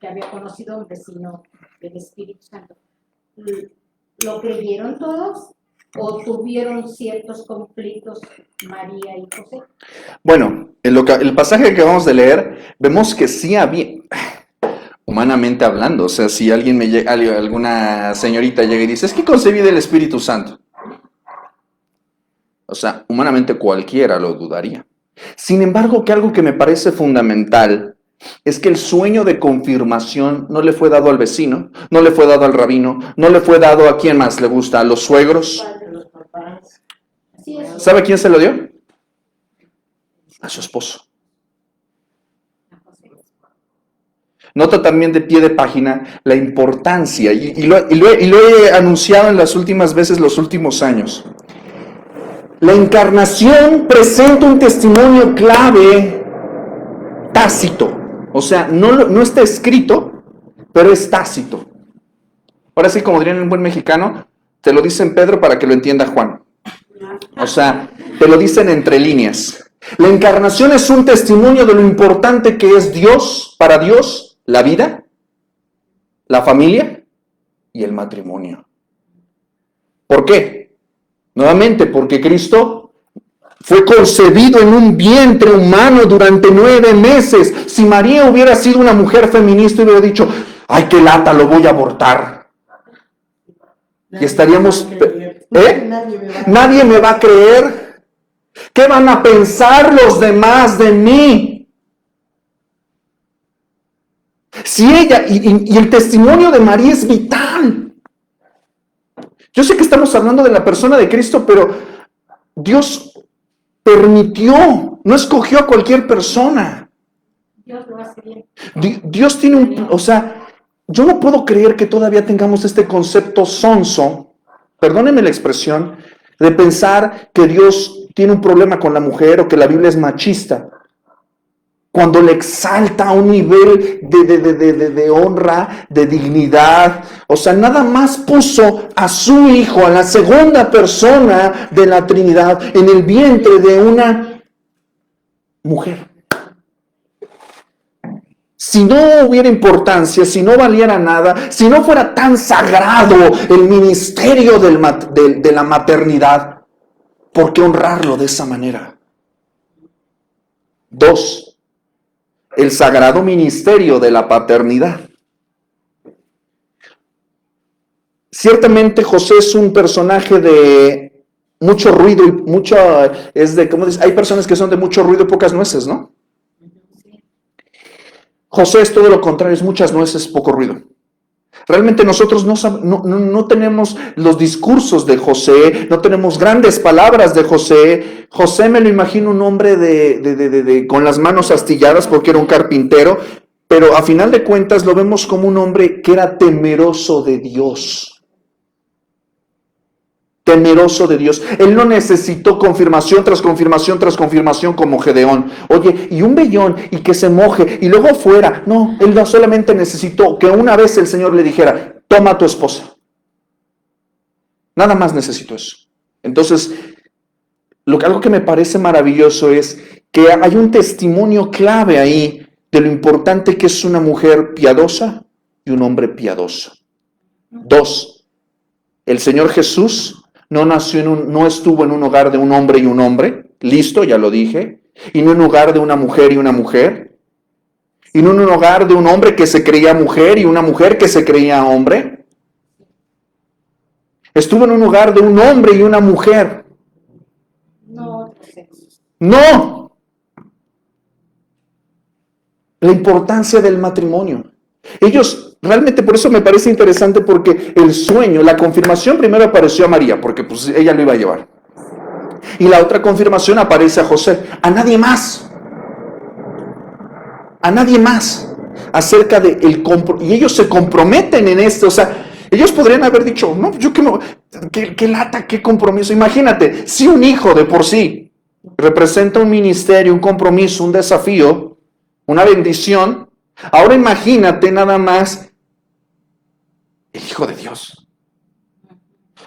que había conocido hombre, sino del Espíritu Santo? ¿Lo creyeron todos o tuvieron ciertos conflictos María y José? Bueno, el pasaje que acabamos de leer, vemos que sí había, humanamente hablando, o sea, si alguna señorita llega y dice, es que concebí del Espíritu Santo. O sea, humanamente cualquiera lo dudaría. Sin embargo, que algo que me parece fundamental es que el sueño de confirmación no le fue dado al vecino, no le fue dado al rabino, no le fue dado a quién más le gusta, a los suegros. ¿Sabe quién se lo dio? A su esposo. Nota también de pie de página la importancia, y lo he anunciado en las últimas veces, los últimos años. La encarnación presenta un testimonio clave tácito. O sea, no está escrito, pero es tácito. Ahora sí, como dirían en buen mexicano, te lo dicen Pedro para que lo entienda Juan. O sea, te lo dicen entre líneas. La encarnación es un testimonio de lo importante que es Dios, para Dios, la vida, la familia y el matrimonio. ¿Por qué? Nuevamente, porque Cristo fue concebido en un vientre humano durante 9 meses. Si María hubiera sido una mujer feminista, hubiera dicho, ¡ay, qué lata, lo voy a abortar! Y estaríamos... Nadie me va a creer. ¿Qué van a pensar los demás de mí? Si ella, y el testimonio de María es vital. Yo sé que estamos hablando de la persona de Cristo, pero Dios permitió, no escogió a cualquier persona. Dios lo hace bien. Dios tiene o sea, yo no puedo creer que todavía tengamos este concepto sonso, perdónenme la expresión, de pensar que Dios tiene un problema con la mujer o que la Biblia es machista, cuando le exalta a un nivel de honra, de dignidad. O sea, nada más puso a su hijo, a la segunda persona de la Trinidad, en el vientre de una mujer. Si no hubiera importancia, si no valiera nada, si no fuera tan sagrado el ministerio de la maternidad, ¿por qué honrarlo de esa manera? 2. El sagrado ministerio de la paternidad. Ciertamente José es un personaje de mucho ruido y ¿cómo dice? Hay personas que son de mucho ruido y pocas nueces, ¿no? José es todo lo contrario, es muchas nueces, poco ruido. Realmente nosotros no tenemos los discursos de José, no tenemos grandes palabras de José. José me lo imagino un hombre con las manos astilladas porque era un carpintero, pero a final de cuentas lo vemos como un hombre que era temeroso de Dios. Temeroso de Dios. Él no necesitó confirmación tras confirmación tras confirmación como Gedeón. Oye, y un vellón y que se moje y luego fuera. No, él no solamente necesitó que una vez el Señor le dijera, toma a tu esposa. Nada más necesitó eso. Entonces, algo que me parece maravilloso es que hay un testimonio clave ahí de lo importante que es una mujer piadosa y un hombre piadoso. 2. El Señor Jesús no estuvo en un hogar de un hombre y un hombre, listo, ya lo dije, y no en un hogar de una mujer y una mujer, y no en un hogar de un hombre que se creía mujer y una mujer que se creía hombre. Estuvo en un hogar de un hombre y una mujer. No. La importancia del matrimonio. Ellos, realmente por eso me parece interesante, porque el sueño, la confirmación primero apareció a María, porque pues ella lo iba a llevar. Y la otra confirmación aparece a José, a nadie más. A nadie más. Acerca de y ellos se comprometen en esto, o sea, ellos podrían haber dicho, no, yo qué lata, qué compromiso. Imagínate, si un hijo de por sí representa un ministerio, un compromiso, un desafío, una bendición, ahora imagínate nada más el Hijo de Dios.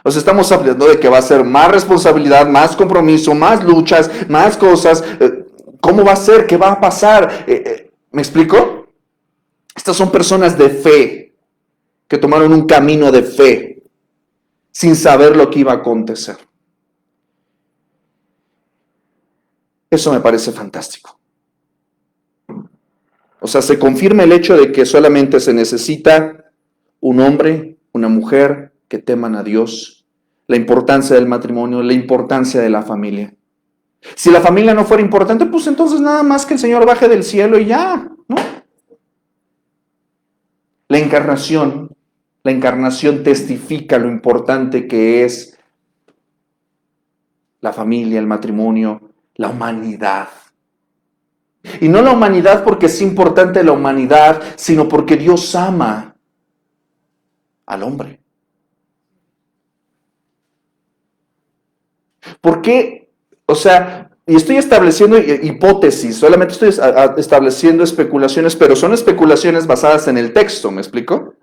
O sea, estamos hablando de que va a ser más responsabilidad, más compromiso, más luchas, más cosas. ¿Cómo va a ser? ¿Qué va a pasar? ¿Me explico? Estas son personas de fe, que tomaron un camino de fe, sin saber lo que iba a acontecer. Eso me parece fantástico. O sea, se confirma el hecho de que solamente se necesita un hombre, una mujer que teman a Dios, la importancia del matrimonio, la importancia de la familia. Si la familia no fuera importante, pues entonces nada más que el Señor baje del cielo y ya, ¿no? La encarnación testifica lo importante que es la familia, el matrimonio, la humanidad. Y no la humanidad porque es importante la humanidad, sino porque Dios ama al hombre. ¿Por qué? O sea, y estoy estableciendo hipótesis, solamente estoy estableciendo especulaciones, pero son especulaciones basadas en el texto, ¿me explico?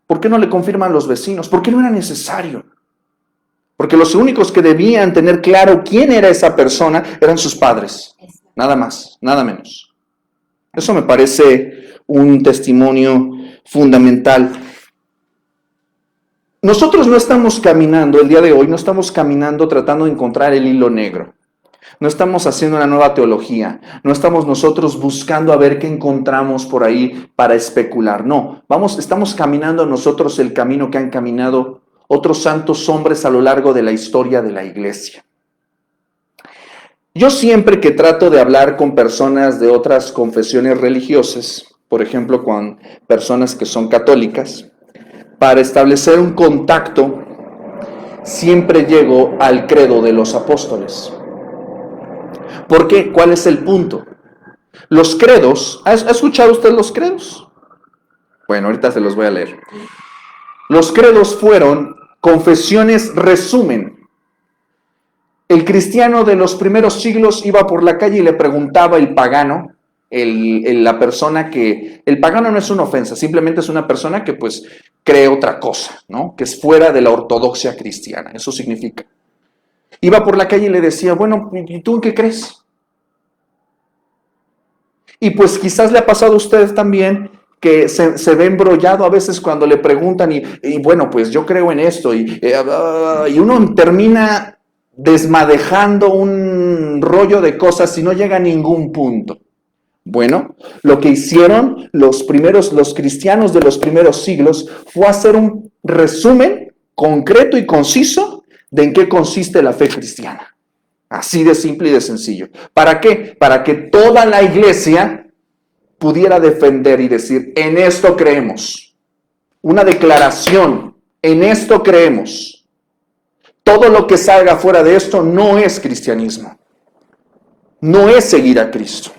¿Por qué no le confirman los vecinos? ¿Por qué no era necesario? Porque los únicos que debían tener claro quién era esa persona eran sus padres. Nada más, nada menos. Eso me parece un testimonio fundamental. Nosotros no estamos caminando, el día de hoy, no estamos caminando tratando de encontrar el hilo negro. No estamos haciendo una nueva teología. No estamos nosotros buscando a ver qué encontramos por ahí para especular. No, estamos caminando nosotros el camino que han caminado otros santos hombres a lo largo de la historia de la iglesia. Yo siempre que trato de hablar con personas de otras confesiones religiosas, por ejemplo con personas que son católicas, para establecer un contacto, siempre llego al credo de los apóstoles. ¿Por qué? ¿Cuál es el punto? Los credos, ¿ha escuchado usted los credos? Bueno, ahorita se los voy a leer. Los credos fueron confesiones resumen. El cristiano de los primeros siglos iba por la calle y le preguntaba el pagano, la persona que, el pagano no es una ofensa, simplemente es una persona que pues cree otra cosa, ¿no? Que es fuera de la ortodoxia cristiana, eso significa. Iba por la calle y le decía, bueno, ¿y tú en qué crees? Y pues quizás le ha pasado a usted también que se ve embrollado a veces cuando le preguntan y bueno, pues yo creo en esto y uno termina desmadejando un rollo de cosas y no llega a ningún punto. Bueno, lo que hicieron los cristianos de los primeros siglos fue hacer un resumen concreto y conciso de en qué consiste la fe cristiana. Así de simple y de sencillo. ¿Para qué? Para que toda la iglesia pudiera defender y decir, en esto creemos. Una declaración, en esto creemos. Todo lo que salga fuera de esto no es cristianismo. No es seguir a Cristo.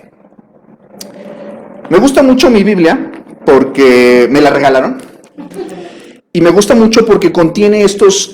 Me gusta mucho mi Biblia porque me la regalaron. Y me gusta mucho porque contiene estos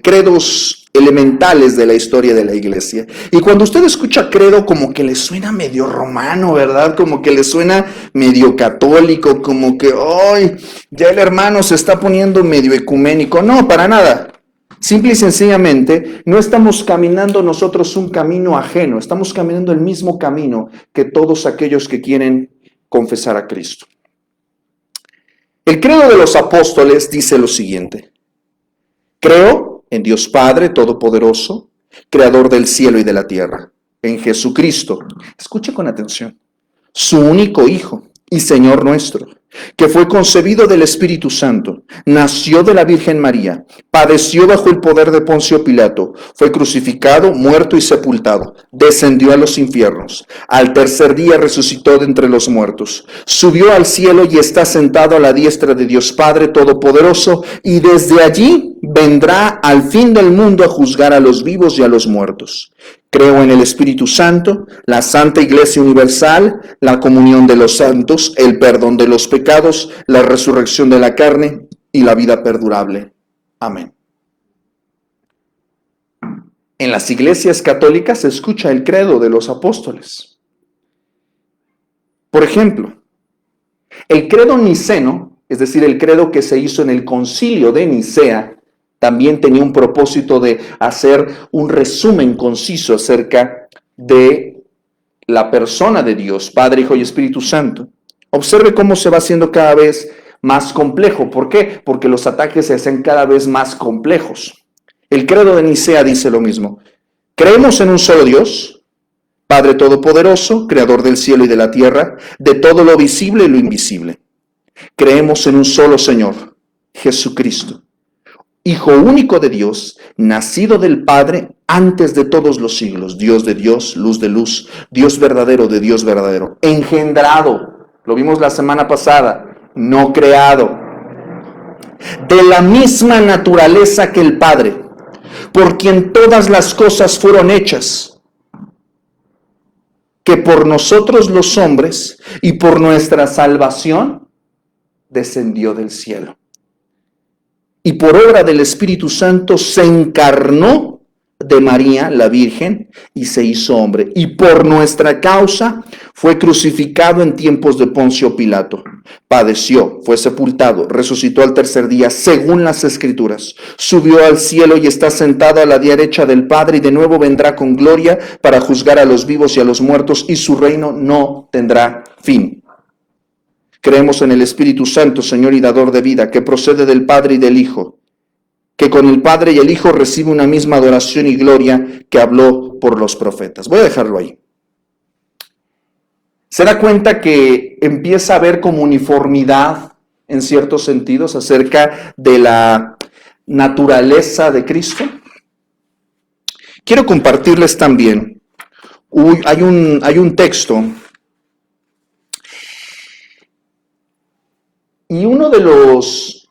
credos elementales de la historia de la iglesia. Y cuando usted escucha credo, como que le suena medio romano, ¿verdad? Como que le suena medio católico, como que, ¡ay! Ya el hermano se está poniendo medio ecuménico. No, para nada. Simple y sencillamente, no estamos caminando nosotros un camino ajeno, estamos caminando el mismo camino que todos aquellos que quieren confesar a Cristo. El credo de los apóstoles dice lo siguiente: creo en Dios Padre Todopoderoso, Creador del cielo y de la tierra, en Jesucristo, escuche con atención, su único Hijo y Señor nuestro, que fue concebido del Espíritu Santo, nació de la Virgen María, padeció bajo el poder de Poncio Pilato, fue crucificado, muerto y sepultado, descendió a los infiernos, al tercer día resucitó de entre los muertos, subió al cielo y está sentado a la diestra de Dios Padre Todopoderoso, y desde allí vendrá al fin del mundo a juzgar a los vivos y a los muertos. Creo en el Espíritu Santo, la Santa Iglesia Universal, la comunión de los santos, el perdón de los pecados, la resurrección de la carne y la vida perdurable. Amén. En las iglesias católicas se escucha el credo de los apóstoles. Por ejemplo, el credo niceno, es decir, el credo que se hizo en el concilio de Nicea, también tenía un propósito de hacer un resumen conciso acerca de la persona de Dios, Padre, Hijo y Espíritu Santo. Observe cómo se va haciendo cada vez más complejo. ¿Por qué? Porque los ataques se hacen cada vez más complejos. El credo de Nicea dice lo mismo. Creemos en un solo Dios, Padre Todopoderoso, Creador del cielo y de la tierra, de todo lo visible y lo invisible. Creemos en un solo Señor, Jesucristo, Hijo único de Dios, nacido del Padre antes de todos los siglos, Dios de Dios, luz de luz, Dios verdadero de Dios verdadero, engendrado, lo vimos la semana pasada, no creado, de la misma naturaleza que el Padre, por quien todas las cosas fueron hechas, que por nosotros los hombres y por nuestra salvación descendió del cielo. Y por obra del Espíritu Santo se encarnó de María, la Virgen, y se hizo hombre. Y por nuestra causa fue crucificado en tiempos de Poncio Pilato. Padeció, fue sepultado, resucitó al tercer día, según las Escrituras. Subió al cielo y está sentado a la derecha del Padre, y de nuevo vendrá con gloria para juzgar a los vivos y a los muertos, y su reino no tendrá fin. Creemos en el Espíritu Santo, Señor y dador de vida, que procede del Padre y del Hijo, que con el Padre y el Hijo recibe una misma adoración y gloria que habló por los profetas. Voy a dejarlo ahí. ¿Se da cuenta que empieza a haber como uniformidad en ciertos sentidos acerca de la naturaleza de Cristo? Quiero compartirles también, hay un texto. Y uno de los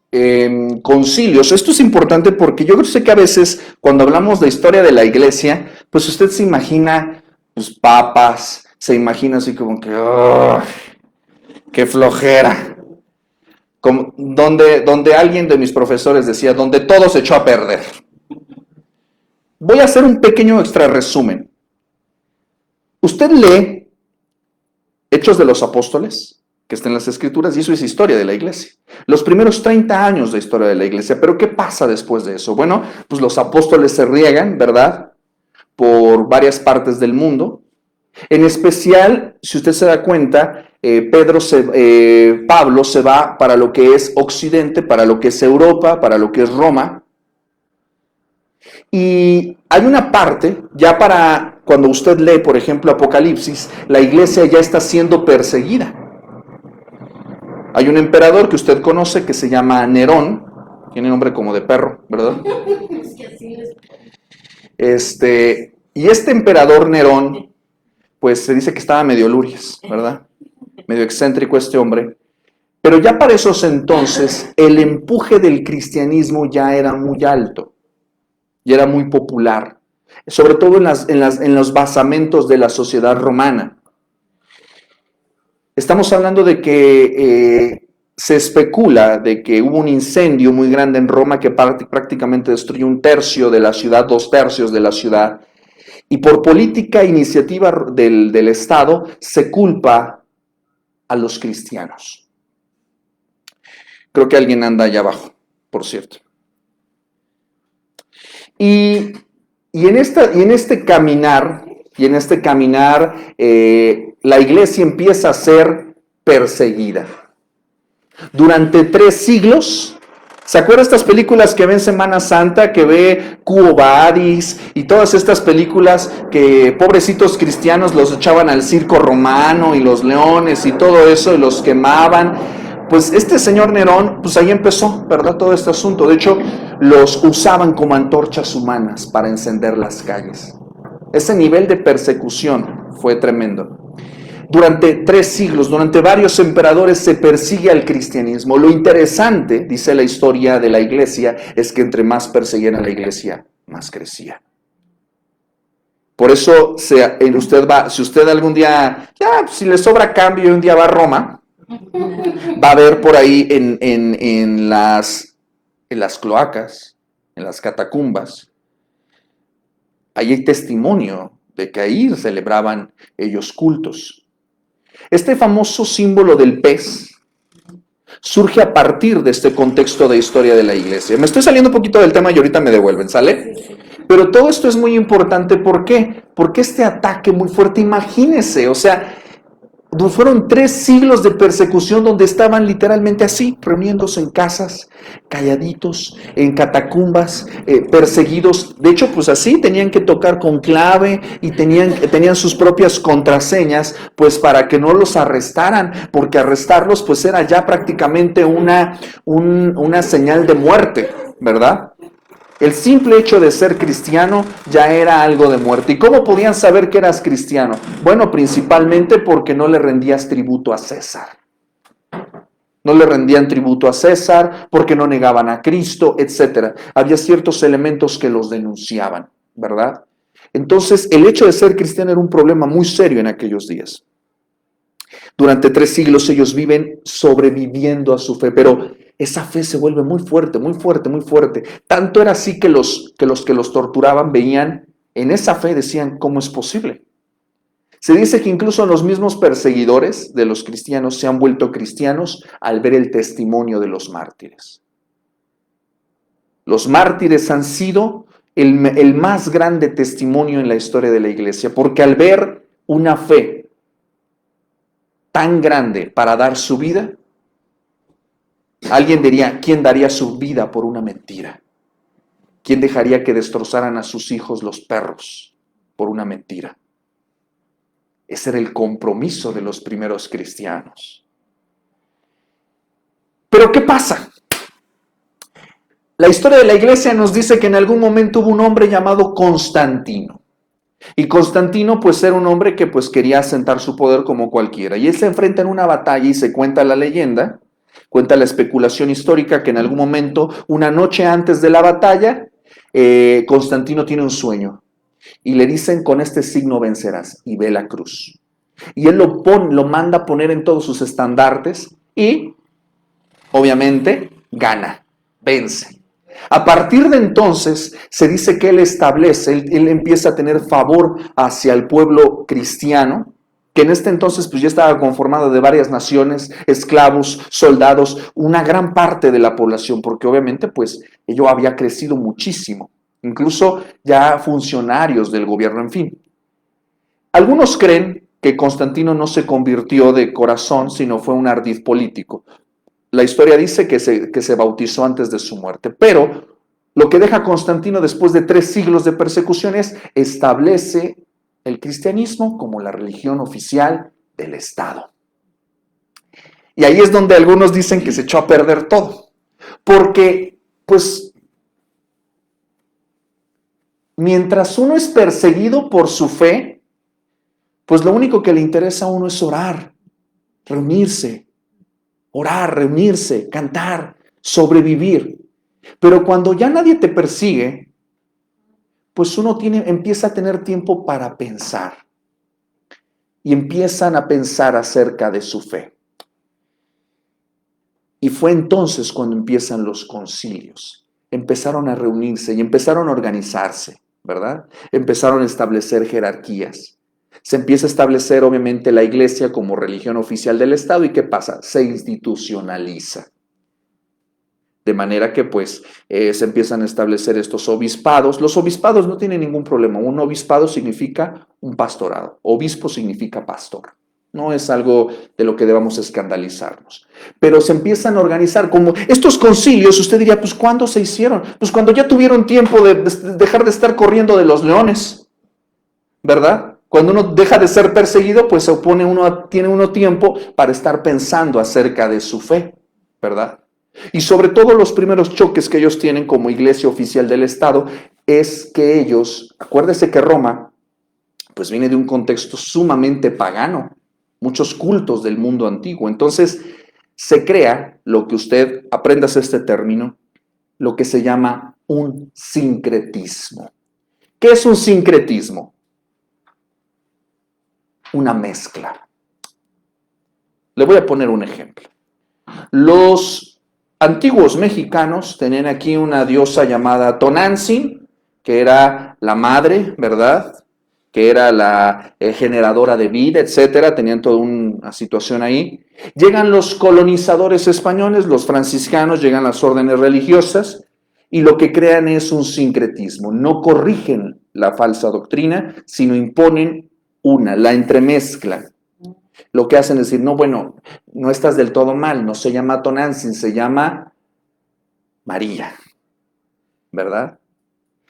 concilios. Esto es importante porque yo sé que a veces cuando hablamos de historia de la iglesia, pues usted se imagina pues, papas, se imagina así como que, ¡oh, qué flojera! Como, donde alguien de mis profesores decía, donde todo se echó a perder. Voy a hacer un pequeño extra resumen. Usted lee Hechos de los Apóstoles, que está en las Escrituras, y eso es historia de la iglesia. Los primeros 30 años de historia de la iglesia. Pero ¿qué pasa después de eso? Bueno, pues los apóstoles se riegan, ¿verdad?, por varias partes del mundo. En especial, si usted se da cuenta, Pablo se va para lo que es Occidente, para lo que es Europa, para lo que es Roma. Y hay una parte, ya para cuando usted lee, por ejemplo, Apocalipsis, la iglesia ya está siendo perseguida. Hay un emperador que usted conoce que se llama Nerón, tiene nombre como de perro, ¿verdad? Y este emperador Nerón, pues se dice que estaba medio lurias, ¿verdad? Medio excéntrico este hombre. Pero ya para esos entonces, el empuje del cristianismo ya era muy alto, ya era muy popular, sobre todo en los basamentos de la sociedad romana. Estamos hablando de que se especula de que hubo un incendio muy grande en Roma que prácticamente destruyó 1/3 de la ciudad, 2/3 de la ciudad. Y por política e iniciativa del Estado se culpa a los cristianos. Creo que alguien anda allá abajo, por cierto. Y en este caminar, la iglesia empieza a ser perseguida. Durante 3 siglos, ¿se acuerdan estas películas que ve en Semana Santa, que ve Quo Vadis y todas estas películas que pobrecitos cristianos los echaban al circo romano y los leones y todo eso y los quemaban? Pues este señor Nerón, pues ahí empezó, ¿verdad? Todo este asunto. De hecho, los usaban como antorchas humanas para encender las calles. Ese nivel de persecución fue tremendo. Durante 3 siglos, durante varios emperadores se persigue al cristianismo. Lo interesante, dice la historia de la iglesia, es que entre más perseguían a la iglesia, más crecía. Por eso, si usted algún día, si le sobra cambio y un día va a Roma, va a ver por ahí en las cloacas, en las catacumbas, ahí hay testimonio de que ahí celebraban ellos cultos. Este famoso símbolo del pez surge a partir de este contexto de historia de la iglesia. Me estoy saliendo un poquito del tema y ahorita me devuelven, ¿sale? Pero todo esto es muy importante, ¿por qué? Porque este ataque muy fuerte, imagínese, o sea, fueron 3 siglos de persecución donde estaban literalmente así, reuniéndose en casas, calladitos, en catacumbas, perseguidos. De hecho, pues así tenían que tocar con clave y tenían sus propias contraseñas, pues para que no los arrestaran, porque arrestarlos pues era ya prácticamente una señal de muerte, ¿verdad? El simple hecho de ser cristiano ya era algo de muerte. ¿Y cómo podían saber que eras cristiano? Bueno, principalmente porque no le rendías tributo a César. No le rendían tributo a César, porque no negaban a Cristo, etc. Había ciertos elementos que los denunciaban, ¿verdad? Entonces, el hecho de ser cristiano era un problema muy serio en aquellos días. Durante 3 siglos ellos viven sobreviviendo a su fe, pero esa fe se vuelve muy fuerte, muy fuerte, muy fuerte. Tanto era así que los que los torturaban veían en esa fe, decían, ¿cómo es posible? Se dice que incluso los mismos perseguidores de los cristianos se han vuelto cristianos al ver el testimonio de los mártires. Los mártires han sido el más grande testimonio en la historia de la iglesia, porque al ver una fe tan grande para dar su vida, alguien diría, ¿quién daría su vida por una mentira? ¿Quién dejaría que destrozaran a sus hijos los perros por una mentira? Ese era el compromiso de los primeros cristianos. Pero ¿qué pasa? La historia de la iglesia nos dice que en algún momento hubo un hombre llamado Constantino. Y Constantino pues era un hombre que pues quería asentar su poder como cualquiera. Y él se enfrenta en una batalla y se cuenta la leyenda Cuenta la especulación histórica que en algún momento, una noche antes de la batalla, Constantino tiene un sueño y le dicen: con este signo vencerás, y ve la cruz. Y él lo manda a poner en todos sus estandartes y obviamente gana, vence. A partir de entonces se dice que él empieza a tener favor hacia el pueblo cristiano, que en este entonces pues ya estaba conformado de varias naciones, esclavos, soldados, una gran parte de la población, porque obviamente pues ello había crecido muchísimo, incluso ya funcionarios del gobierno, en fin. Algunos creen que Constantino no se convirtió de corazón, sino fue un ardid político. La historia dice que se bautizó antes de su muerte, pero lo que deja Constantino después de 3 siglos de persecuciones, establece el cristianismo como la religión oficial del Estado. Y ahí es donde algunos dicen que se echó a perder todo, porque pues mientras uno es perseguido por su fe, pues lo único que le interesa a uno es orar, reunirse, cantar, sobrevivir. Pero cuando ya nadie te persigue, pues uno empieza a tener tiempo para pensar. Y empiezan a pensar acerca de su fe. Y fue entonces cuando empiezan los concilios. Empezaron a reunirse y empezaron a organizarse, ¿verdad? Empezaron a establecer jerarquías. Se empieza a establecer obviamente la iglesia como religión oficial del Estado. ¿Y qué pasa? Se institucionaliza. De manera que pues se empiezan a establecer estos obispados. Los obispados no tienen ningún problema. Un obispado significa un pastorado. Obispo significa pastor. No es algo de lo que debamos escandalizarnos. Pero se empiezan a organizar como estos concilios. Usted diría, pues ¿cuándo se hicieron? Pues cuando ya tuvieron tiempo de dejar de estar corriendo de los leones, ¿verdad? Cuando uno deja de ser perseguido, pues tiene uno tiempo para estar pensando acerca de su fe, ¿verdad? Y sobre todo los primeros choques que ellos tienen como iglesia oficial del Estado es que ellos, acuérdese que Roma, pues viene de un contexto sumamente pagano, muchos cultos del mundo antiguo. Entonces se crea lo que usted, apréndase este término, lo que se llama un sincretismo. ¿Qué es un sincretismo? Una mezcla. Le voy a poner un ejemplo. Los antiguos mexicanos tenían aquí una diosa llamada Tonantzin, que era la madre, ¿verdad? Que era la generadora de vida, etcétera. Tenían toda una situación ahí. Llegan los colonizadores españoles, los franciscanos, llegan las órdenes religiosas y lo que crean es un sincretismo. No corrigen la falsa doctrina, sino imponen la entremezclan. Lo que hacen es decir, no, bueno, no estás del todo mal, no se llama Tonantzin, se llama María, ¿verdad?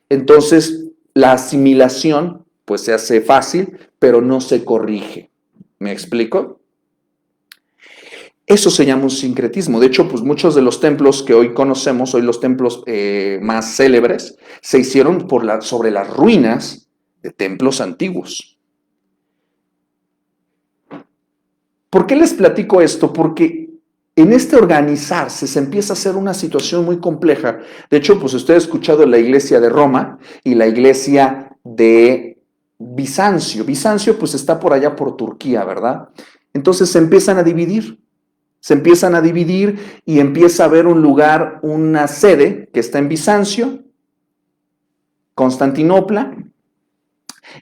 Entonces, la asimilación, pues se hace fácil, pero no se corrige. ¿Me explico? Eso se llama un sincretismo. De hecho, pues muchos de los templos que hoy conocemos, hoy los templos más célebres, se hicieron sobre las ruinas de templos antiguos. ¿Por qué les platico esto? Porque en este organizarse se empieza a hacer una situación muy compleja. De hecho, pues usted ha escuchado la iglesia de Roma y la iglesia de Bizancio. Bizancio pues está por allá por Turquía, ¿verdad? Entonces se empiezan a dividir y empieza a haber un lugar, una sede que está en Bizancio, Constantinopla,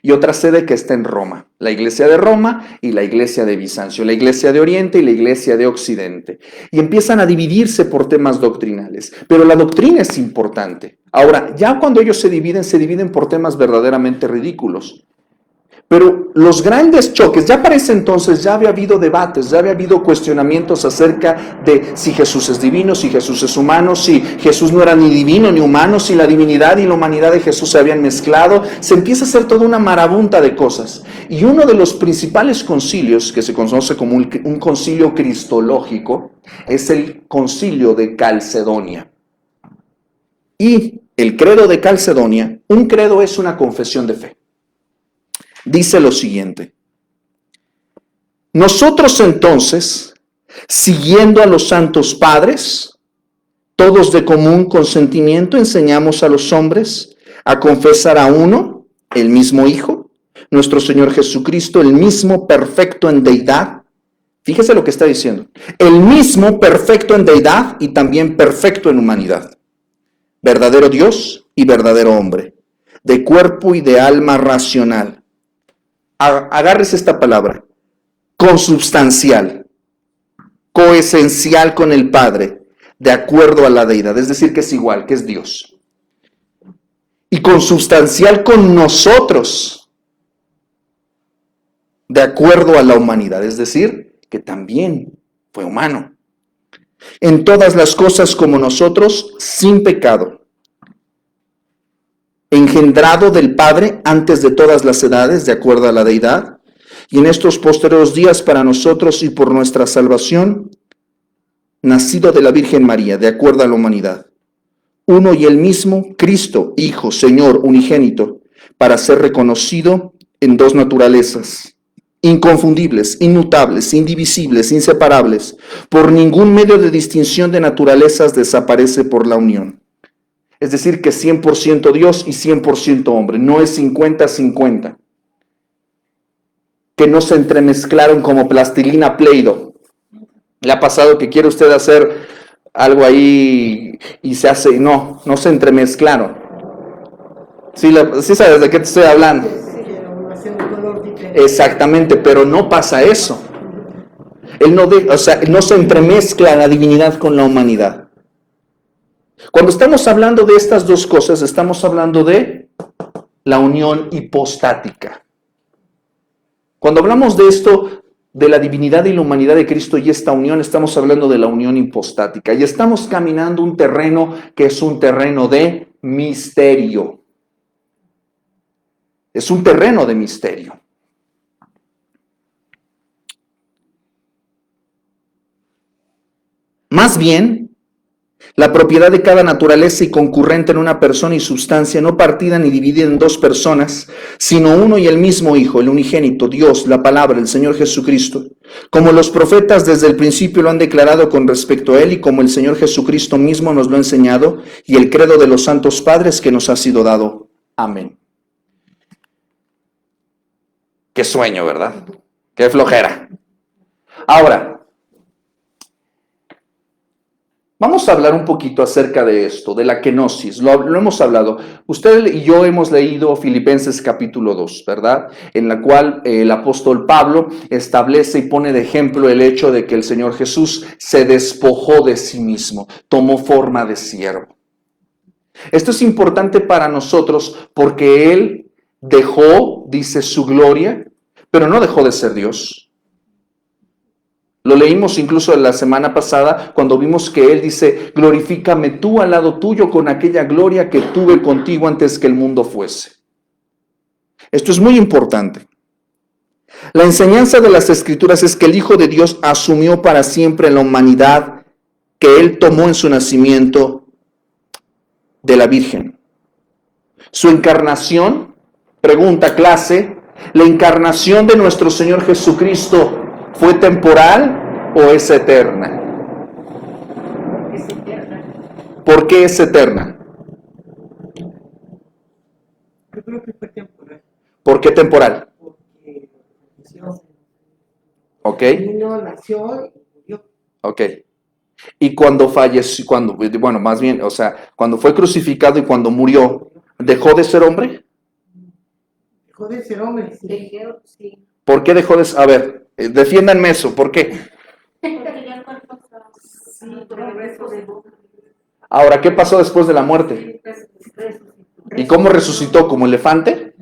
y otra sede que está en Roma, la iglesia de Roma y la iglesia de Bizancio, la iglesia de Oriente y la iglesia de Occidente. Y empiezan a dividirse por temas doctrinales, pero la doctrina es importante. Ahora, ya cuando ellos se dividen por temas verdaderamente ridículos. Pero los grandes choques, ya para ese entonces ya había habido debates, ya había habido cuestionamientos acerca de si Jesús es divino, si Jesús es humano, si Jesús no era ni divino ni humano, si la divinidad y la humanidad de Jesús se habían mezclado. Se empieza a hacer toda una marabunta de cosas. Y uno de los principales concilios, que se conoce como un concilio cristológico, es el concilio de Calcedonia. Y el credo de Calcedonia, un credo es una confesión de fe. Dice lo siguiente: nosotros entonces Siguiendo a los santos padres, todos de común consentimiento enseñamos a los hombres a confesar a uno, el mismo Hijo, nuestro Señor Jesucristo, el mismo perfecto en deidad. Fíjese lo que está diciendo. El mismo perfecto en deidad y también perfecto en humanidad. Verdadero Dios y verdadero hombre, de cuerpo y de alma racional. Agárrese esta palabra. Consubstancial, coesencial con el Padre, de acuerdo a la deidad. Es decir, que es igual, que es Dios. Y consubstancial con nosotros, de acuerdo a la humanidad. Es decir, que también fue humano. En todas las cosas como nosotros, sin pecado. Engendrado del Padre antes de todas las edades, de acuerdo a la deidad. Y en estos posteriores días para nosotros y por nuestra salvación, nacido de la Virgen María, de acuerdo a la humanidad. Uno y el mismo, Cristo, Hijo, Señor, unigénito, para ser reconocido en dos naturalezas, inconfundibles, inmutables, indivisibles, inseparables. Por ningún medio de distinción de naturalezas desaparece por la unión. Es decir, que 100% Dios y 100% hombre, no es 50-50. Que no se entremezclaron como plastilina Play-Doh. Le ha pasado que quiere usted hacer algo ahí y se hace, no se entremezclaron. Sí sabes de qué te estoy hablando. Exactamente, pero no pasa eso. Él no se entremezcla la divinidad con la humanidad. Cuando estamos hablando de estas dos cosas, estamos hablando de la unión hipostática. Cuando hablamos de esto, de la divinidad y la humanidad de Cristo y esta unión, estamos hablando de la unión hipostática. Y estamos caminando un terreno que es un terreno de misterio. Es un terreno de misterio. Más bien, la propiedad de cada naturaleza y concurrente en una persona y sustancia, no partida ni dividida en dos personas, sino uno y el mismo Hijo, el unigénito, Dios, la palabra, el Señor Jesucristo. Como los profetas desde el principio lo han declarado con respecto a Él y como el Señor Jesucristo mismo nos lo ha enseñado, y el credo de los santos padres que nos ha sido dado. Amén. Qué sueño, ¿verdad? Qué flojera. Ahora, vamos a hablar un poquito acerca de esto, de la kenosis. Lo hemos hablado. Usted y yo hemos leído Filipenses capítulo 2, ¿verdad? En la cual el apóstol Pablo establece y pone de ejemplo el hecho de que el Señor Jesús se despojó de sí mismo, tomó forma de siervo. Esto es importante para nosotros porque Él dejó, dice, su gloria, pero no dejó de ser Dios. Lo leímos incluso la semana pasada cuando vimos que Él dice, glorifícame tú al lado tuyo con aquella gloria que tuve contigo antes que el mundo fuese. Esto es muy importante. La enseñanza de las Escrituras es que el Hijo de Dios asumió para siempre la humanidad que Él tomó en su nacimiento de la Virgen. Su encarnación, pregunta clase, ¿la encarnación de nuestro Señor Jesucristo fue temporal o es eterna? Es eterna. ¿Por qué es eterna? Yo creo que fue temporal. ¿Por qué temporal? Porque nació. Ok. El niño nació y murió. Ok. Y cuando falleció, cuando fue crucificado y cuando murió, ¿dejó de ser hombre? Dejó de ser hombre. Sí. ¿Por qué dejó de ser? A ver, defiéndanme eso, ¿por qué? Ahora, ¿qué pasó después de la muerte? ¿Y cómo resucitó? ¿Como elefante?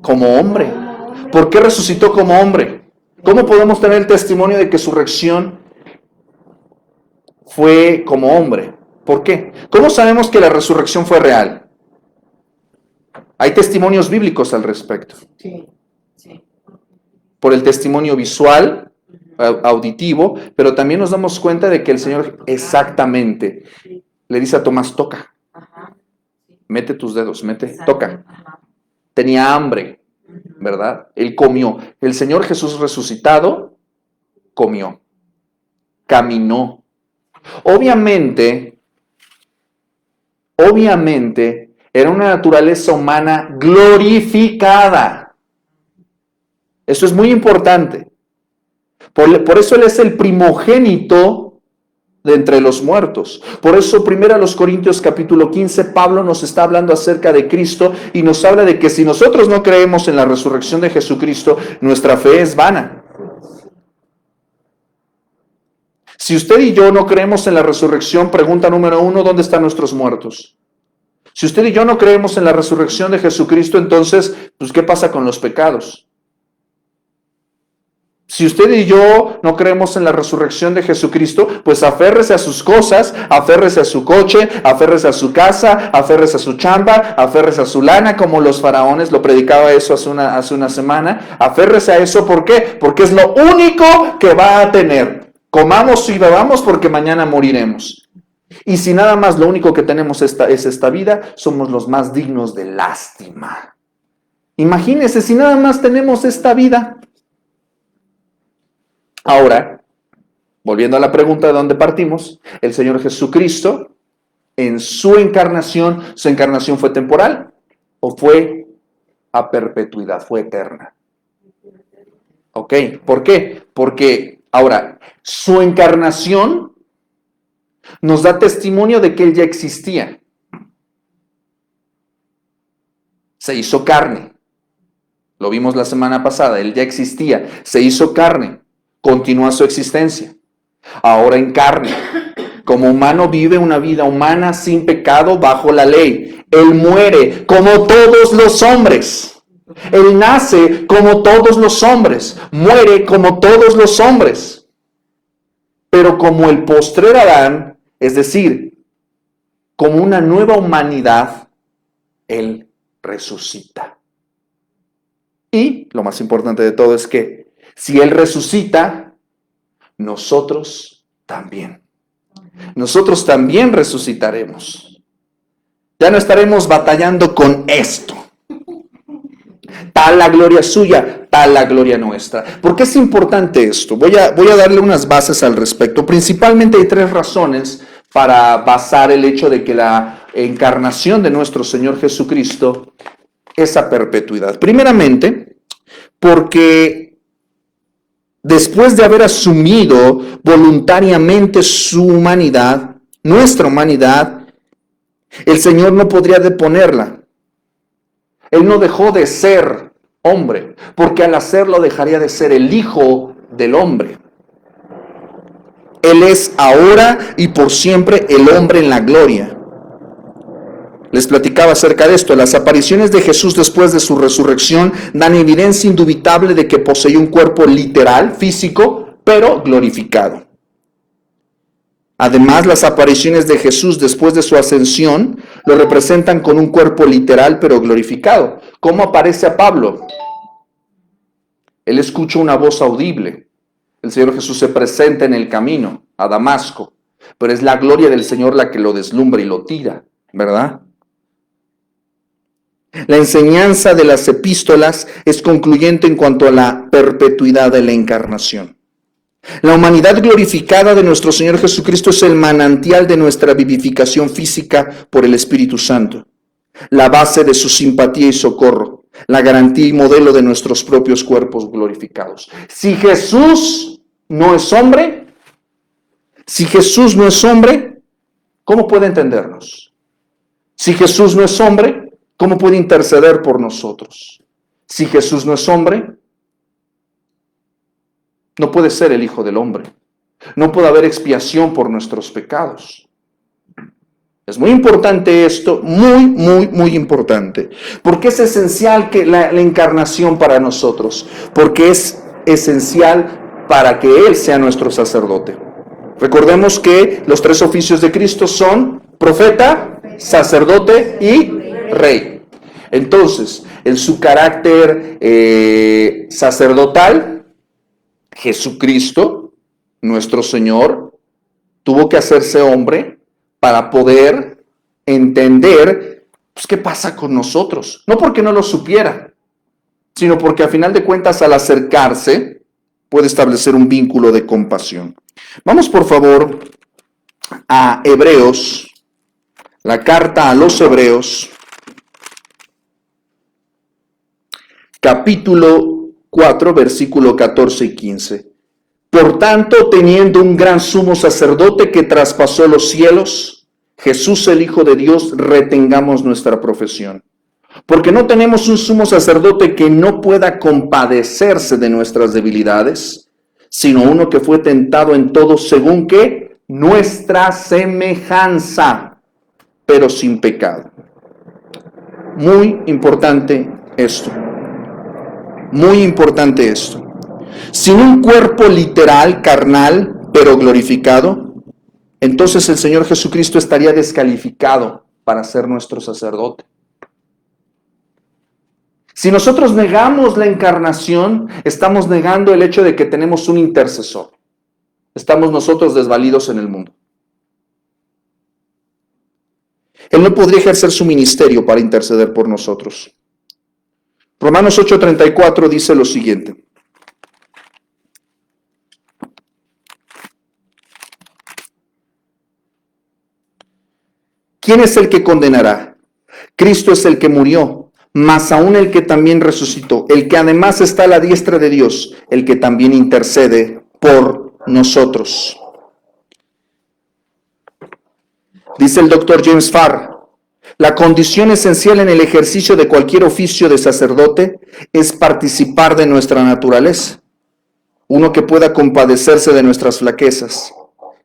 Como hombre. ¿Por qué resucitó como hombre? ¿Cómo podemos tener el testimonio de que su resurrección fue como hombre? ¿Por qué? ¿Cómo sabemos que la resurrección fue real? Hay testimonios bíblicos al respecto. Sí. Por el testimonio visual, auditivo, pero también nos damos cuenta de que el Señor exactamente le dice a Tomás, toca, mete tus dedos, toca. Tenía hambre, ¿verdad? Él comió. El Señor Jesús resucitado comió, caminó. Obviamente, era una naturaleza humana glorificada. Eso es muy importante. Por eso Él es el primogénito de entre los muertos. Por eso 1 Corintios capítulo 15, Pablo nos está hablando acerca de Cristo y nos habla de que si nosotros no creemos en la resurrección de Jesucristo, nuestra fe es vana. Si usted y yo no creemos en la resurrección, pregunta número 1, ¿dónde están nuestros muertos? Si usted y yo no creemos en la resurrección de Jesucristo, entonces, pues, ¿qué pasa con los pecados? Si usted y yo no creemos en la resurrección de Jesucristo, pues aférrese a sus cosas, aférrese a su coche, aférrese a su casa, aférrese a su chamba, aférrese a su lana, como los faraones, lo predicaba eso hace una semana. Aférrese a eso, ¿por qué? Porque es lo único que va a tener. Comamos y bebamos porque mañana moriremos. Y si nada más lo único que tenemos es esta vida, somos los más dignos de lástima. Imagínese si nada más tenemos esta vida. Ahora, volviendo a la pregunta de dónde partimos, el Señor Jesucristo, en su encarnación fue temporal o fue a perpetuidad, fue eterna. ¿Ok? ¿Por qué? Porque ahora, su encarnación nos da testimonio de que Él ya existía. Se hizo carne. Lo vimos la semana pasada, Él ya existía. Se hizo carne. Continúa su existencia. Ahora en carne. Como humano vive una vida humana sin pecado bajo la ley. Él muere como todos los hombres. Él nace como todos los hombres. Muere como todos los hombres. Pero como el postrer Adán, es decir, como una nueva humanidad, Él resucita. Y lo más importante de todo es que si Él resucita, nosotros también. Nosotros también resucitaremos. Ya no estaremos batallando con esto. Tal la gloria suya, tal la gloria nuestra. ¿Por qué es importante esto? Voy a darle unas bases al respecto. Principalmente hay 3 razones para basar el hecho de que la encarnación de nuestro Señor Jesucristo es a perpetuidad. Primeramente, porque después de haber asumido voluntariamente su humanidad, nuestra humanidad, el Señor no podría deponerla. Él no dejó de ser hombre, porque al hacerlo dejaría de ser el Hijo del hombre. Él es ahora y por siempre el hombre en la gloria. Les platicaba acerca de esto. Las apariciones de Jesús después de su resurrección dan evidencia indubitable de que poseía un cuerpo literal, físico, pero glorificado. Además, las apariciones de Jesús después de su ascensión lo representan con un cuerpo literal, pero glorificado. ¿Cómo aparece a Pablo? Él escucha una voz audible. El Señor Jesús se presenta en el camino a Damasco, pero es la gloria del Señor la que lo deslumbra y lo tira, ¿verdad? La enseñanza de las epístolas es concluyente en cuanto a la perpetuidad de la encarnación. La humanidad glorificada de nuestro Señor Jesucristo es el manantial de nuestra vivificación física por el Espíritu Santo, la base de su simpatía y socorro, la garantía y modelo de nuestros propios cuerpos glorificados. Si Jesús no es hombre, ¿cómo puede entendernos? Si Jesús no es hombre, ¿cómo puede interceder por nosotros? Si Jesús no es hombre, no puede ser el Hijo del Hombre. No puede haber expiación por nuestros pecados. Es muy importante esto, muy importante. ¿Por qué es esencial que la encarnación para nosotros? Porque es esencial para que Él sea nuestro sacerdote. Recordemos que los 3 oficios de Cristo son profeta, sacerdote y rey. Entonces, en su carácter sacerdotal, Jesucristo, nuestro Señor, tuvo que hacerse hombre para poder entender pues, qué pasa con nosotros. No porque no lo supiera, sino porque a final de cuentas al acercarse, puede establecer un vínculo de compasión. Vamos por favor a Hebreos, la carta a los Hebreos, capítulo 4, versículo 14 y 15. Por tanto, teniendo un gran sumo sacerdote que traspasó los cielos, Jesús el Hijo de Dios, retengamos nuestra profesión. Porque no tenemos un sumo sacerdote que no pueda compadecerse de nuestras debilidades, sino uno que fue tentado en todo según que nuestra semejanza, pero sin pecado. Muy importante esto. Muy importante esto. Sin un cuerpo literal, carnal, pero glorificado, entonces el Señor Jesucristo estaría descalificado para ser nuestro sacerdote. Si nosotros negamos la encarnación, estamos negando el hecho de que tenemos un intercesor. Estamos nosotros desvalidos en el mundo. Él no podría ejercer su ministerio para interceder por nosotros. Romanos 8:34 dice lo siguiente. ¿Quién es el que condenará? Cristo es el que murió, más aún el que también resucitó, el que además está a la diestra de Dios, el que también intercede por nosotros. Dice el doctor James Farr, la condición esencial en el ejercicio de cualquier oficio de sacerdote es participar de nuestra naturaleza, uno que pueda compadecerse de nuestras flaquezas,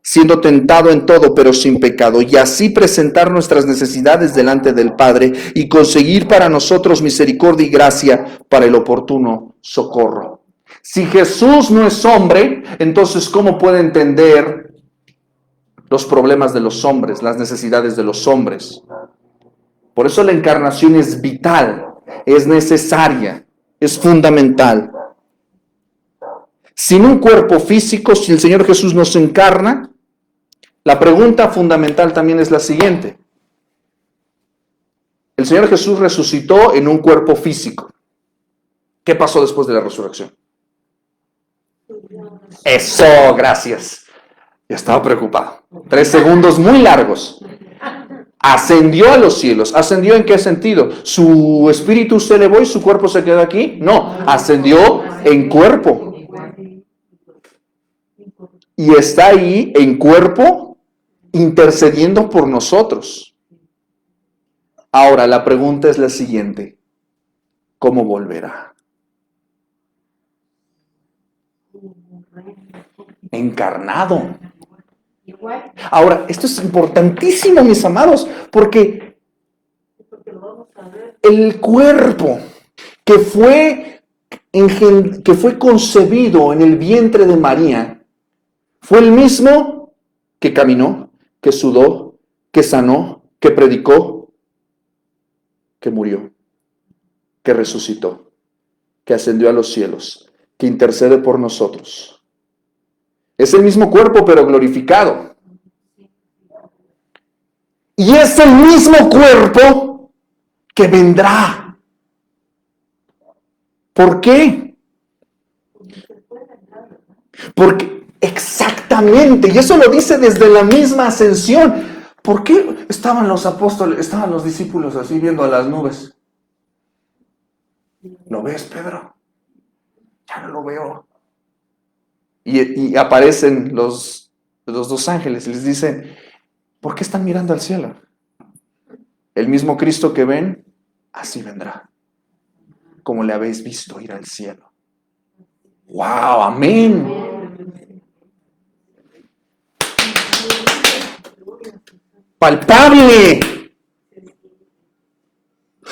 siendo tentado en todo pero sin pecado, y así presentar nuestras necesidades delante del Padre y conseguir para nosotros misericordia y gracia para el oportuno socorro. Si Jesús no es hombre, entonces ¿cómo puede entender los problemas de los hombres, las necesidades de los hombres? Por eso la encarnación es vital, es necesaria, es fundamental. Sin un cuerpo físico, si el Señor Jesús nos encarna, la pregunta fundamental también es la siguiente. El Señor Jesús resucitó en un cuerpo físico. ¿Qué pasó después de la resurrección? Eso, gracias. Ya estaba preocupado. 3 segundos muy largos. Ascendió a los cielos. ¿Ascendió en qué sentido? ¿Su espíritu se elevó y su cuerpo se quedó aquí? No, ascendió en cuerpo. Y está ahí en cuerpo intercediendo por nosotros. Ahora, la pregunta es la siguiente. ¿Cómo volverá? Encarnado. Ahora, esto es importantísimo, mis amados, porque el cuerpo que fue concebido en el vientre de María fue el mismo que caminó, que sudó, que sanó, que predicó, que murió, que resucitó, que ascendió a los cielos, que intercede por nosotros. Es el mismo cuerpo, pero glorificado. Y es el mismo cuerpo que vendrá. ¿Por qué? Porque exactamente, y eso lo dice desde la misma ascensión. ¿Por qué estaban los apóstoles, estaban los discípulos así viendo a las nubes? ¿Lo ves, Pedro? Ya no lo veo. Y aparecen los 2 ángeles y les dicen, ¿por qué están mirando al cielo? El mismo Cristo que ven, así vendrá, como le habéis visto ir al cielo. ¡Wow! ¡Amén! Palpable.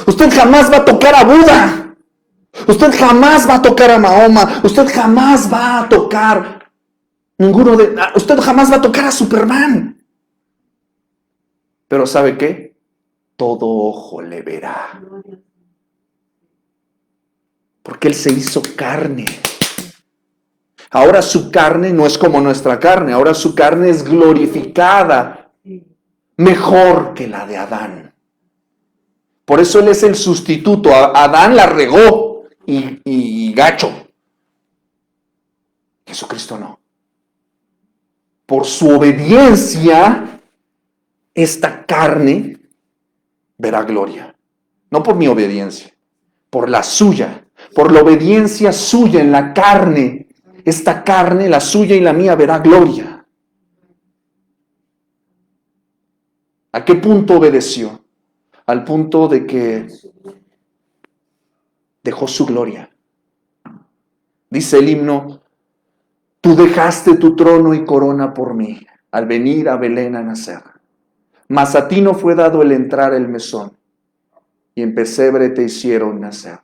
Usted jamás va a tocar a Buda. Usted jamás va a tocar a Mahoma. Usted jamás va a tocar usted jamás va a tocar a Superman. Pero ¿sabe qué? Todo ojo le verá. Porque Él se hizo carne. Ahora su carne no es como nuestra carne. Ahora su carne es glorificada. Mejor que la de Adán. Por eso Él es el sustituto. Adán la regó y gacho. Jesucristo no. Por su obediencia, esta carne verá gloria. No por mi obediencia, por la suya. Por la obediencia suya en la carne. Esta carne, la suya y la mía, verá gloria. ¿A qué punto obedeció? Al punto de que dejó su gloria. Dice el himno, tú dejaste tu trono y corona por mí, al venir a Belén a nacer. Mas a ti no fue dado el entrar el mesón, y en pesebre te hicieron nacer.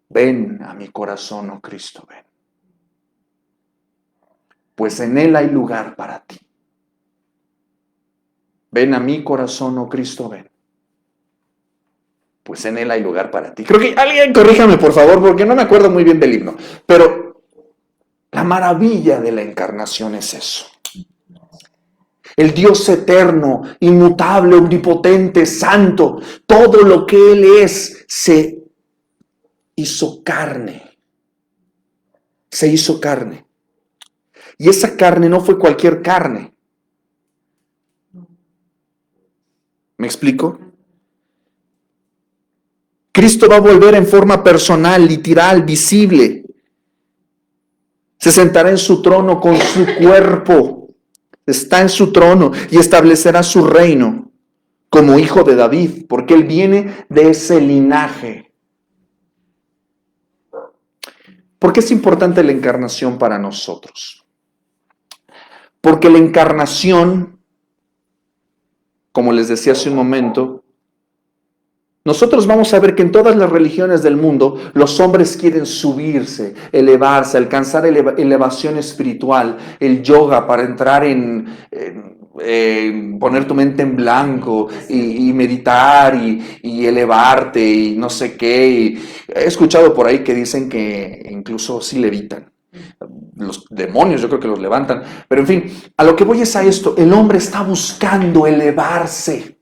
Ven a mi corazón, oh Cristo, ven. Pues en él hay lugar para ti. Ven a mi corazón, oh Cristo, ven. Pues en él hay lugar para ti. Creo que alguien corríjame, por favor, porque no me acuerdo muy bien del himno. Pero la maravilla de la encarnación es eso. El Dios eterno, inmutable, omnipotente, santo, todo lo que Él es, se hizo carne. Se hizo carne. Y esa carne no fue cualquier carne. ¿Me explico? Cristo va a volver en forma personal, literal, visible. Se sentará en su trono con su cuerpo. Está en su trono y establecerá su reino como hijo de David, porque él viene de ese linaje. ¿Por qué es importante la encarnación para nosotros? Porque la encarnación, como les decía hace un momento, nosotros vamos a ver que en todas las religiones del mundo los hombres quieren subirse, elevarse, alcanzar elevación espiritual, el yoga para entrar en poner tu mente en blanco y meditar y elevarte y no sé qué. Y he escuchado por ahí que dicen que incluso sí levitan. Los demonios yo creo que los levantan. Pero en fin, a lo que voy es a esto. El hombre está buscando elevarse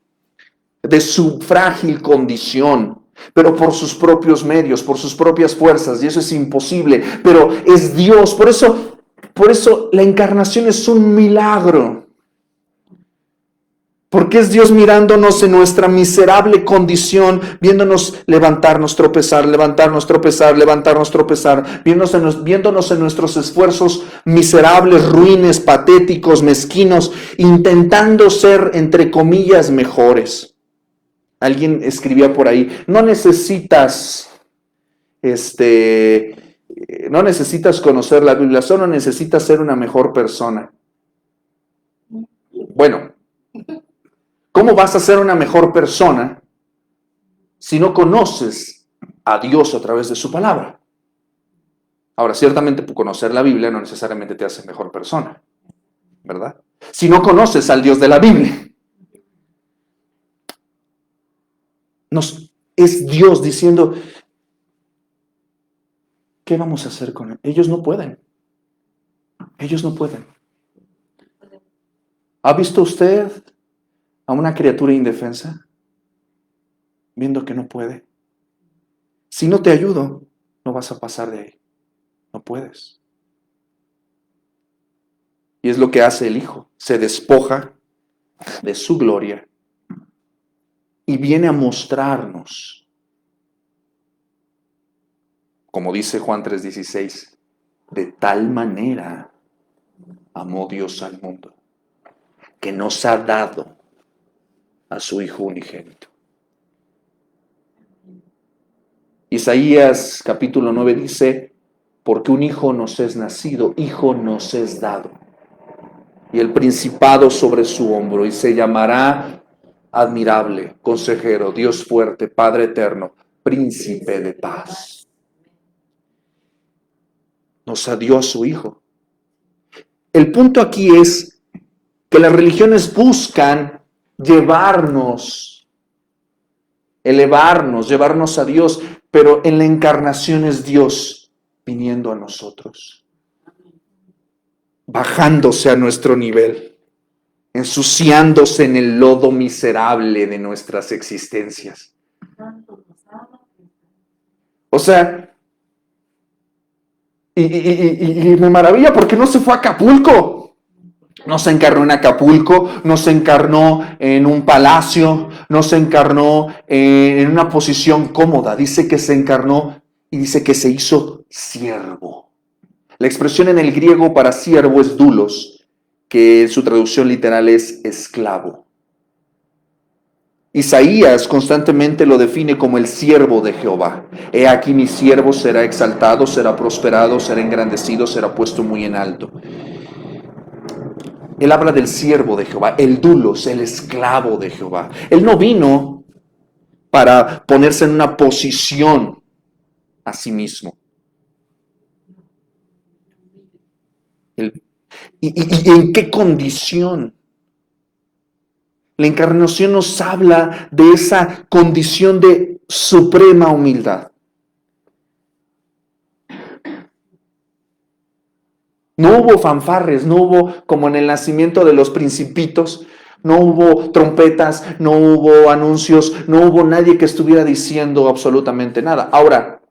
de su frágil condición, pero por sus propios medios, por sus propias fuerzas, y eso es imposible, pero es Dios. Por eso la encarnación es un milagro, porque es Dios mirándonos en nuestra miserable condición, viéndonos levantarnos, tropezar, levantarnos, tropezar, levantarnos, tropezar, viéndonos en nuestros esfuerzos miserables, ruines, patéticos, mezquinos, intentando ser, entre comillas, mejores. Alguien escribía por ahí, no necesitas conocer la Biblia, solo necesitas ser una mejor persona. Bueno, ¿cómo vas a ser una mejor persona si no conoces a Dios a través de su palabra? Ahora, ciertamente conocer la Biblia no necesariamente te hace mejor persona, ¿verdad? Si no conoces al Dios de la Biblia. Es Dios diciendo, ¿qué vamos a hacer con él? Ellos no pueden. Ellos no pueden. ¿Ha visto usted a una criatura indefensa? Viendo que no puede. Si no te ayudo, no vas a pasar de ahí. No puedes. Y es lo que hace el Hijo. Se despoja de su gloria y viene a mostrarnos, como dice Juan 3:16, de tal manera amó Dios al mundo, que nos ha dado a su Hijo unigénito. Isaías capítulo 9 dice, porque un hijo nos es nacido, hijo nos es dado, y el principado sobre su hombro, y se llamará admirable, consejero, Dios fuerte, Padre eterno, príncipe de paz. Nos dio a su Hijo. El punto aquí es que las religiones buscan llevarnos, elevarnos, llevarnos a Dios, pero en la encarnación es Dios viniendo a nosotros, bajándose a nuestro nivel, ensuciándose en el lodo miserable de nuestras existencias. O sea, Y me maravilla porque no se fue a Acapulco. No se encarnó en Acapulco, no se encarnó en un palacio, no se encarnó en una posición cómoda. Dice que se encarnó y dice que se hizo siervo. La expresión en el griego para siervo es doulos, que su traducción literal es esclavo. Isaías constantemente lo define como el siervo de Jehová. He aquí mi siervo será exaltado, será prosperado, será engrandecido, será puesto muy en alto. Él habla del siervo de Jehová, el doulos, el esclavo de Jehová. Él no vino para ponerse en una posición a sí mismo. ¿Y en qué condición? La encarnación nos habla de esa condición de suprema humildad. No hubo fanfarres, no hubo como en el nacimiento de los principitos, no hubo trompetas, no hubo anuncios, no hubo nadie que estuviera diciendo absolutamente nada. Ahora,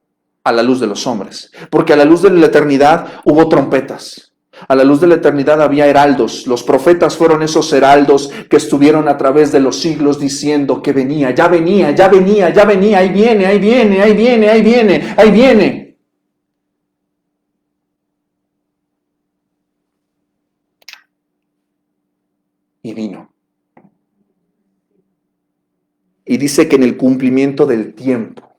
a la luz de los hombres, porque a la luz de la eternidad hubo trompetas. A la luz de la eternidad había heraldos. Los profetas fueron esos heraldos que estuvieron a través de los siglos diciendo que venía, ya venía, ya venía, ya venía, ahí viene, ahí viene, ahí viene, ahí viene, ahí viene. Y vino. Y dice que en el cumplimiento del tiempo,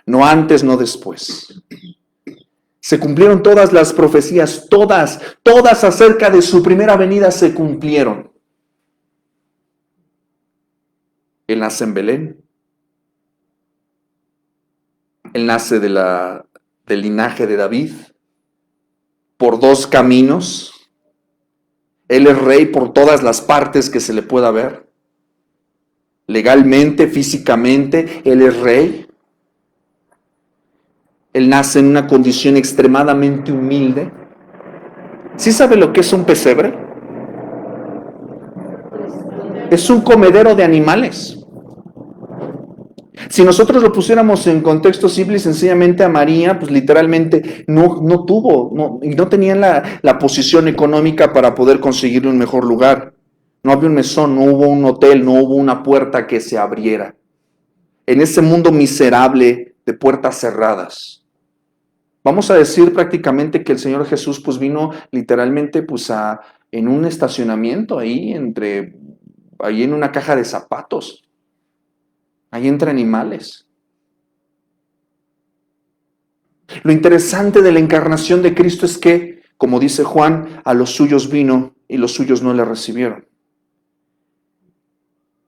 no antes, no después, se cumplieron todas las profecías, todas acerca de su primera venida se cumplieron. Él nace en Belén. Él nace del linaje de David por dos caminos. Él es rey por todas las partes que se le pueda ver. Legalmente, físicamente, Él es rey. Él nace en una condición extremadamente humilde. ¿Sí sabe lo que es un pesebre? Es un comedero de animales. Si nosotros lo pusiéramos en contexto simple y sencillamente a María, pues literalmente no tuvo, y no tenían la posición económica para poder conseguirle un mejor lugar. No había un mesón, no hubo un hotel, no hubo una puerta que se abriera. En ese mundo miserable de puertas cerradas. Vamos a decir prácticamente que el Señor Jesús pues vino literalmente pues en un estacionamiento ahí en una caja de zapatos, ahí entre animales. Lo interesante de la encarnación de Cristo es que, como dice Juan, a los suyos vino y los suyos no le recibieron.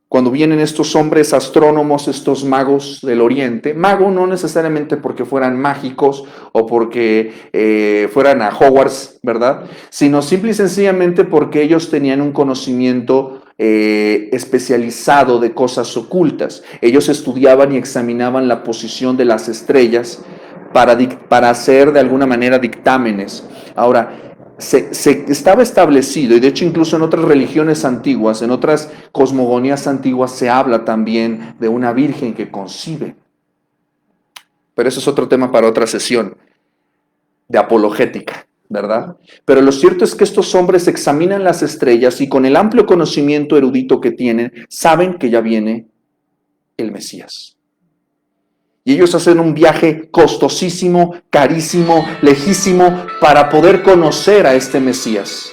Cuando vienen estos hombres astrónomos, estos magos del oriente, mago no necesariamente porque fueran mágicos o porque fueran a Hogwarts, ¿verdad? Sino simple y sencillamente porque ellos tenían un conocimiento especializado de cosas ocultas. Ellos estudiaban y examinaban la posición de las estrellas para hacer de alguna manera dictámenes. Ahora, se estaba establecido, y de hecho incluso en otras religiones antiguas, en otras cosmogonías antiguas se habla también de una virgen que concibe. Pero eso es otro tema para otra sesión de apologética, ¿verdad? Pero lo cierto es que estos hombres examinan las estrellas y con el amplio conocimiento erudito que tienen, saben que ya viene el Mesías. Y ellos hacen un viaje costosísimo, carísimo, lejísimo, para poder conocer a este Mesías.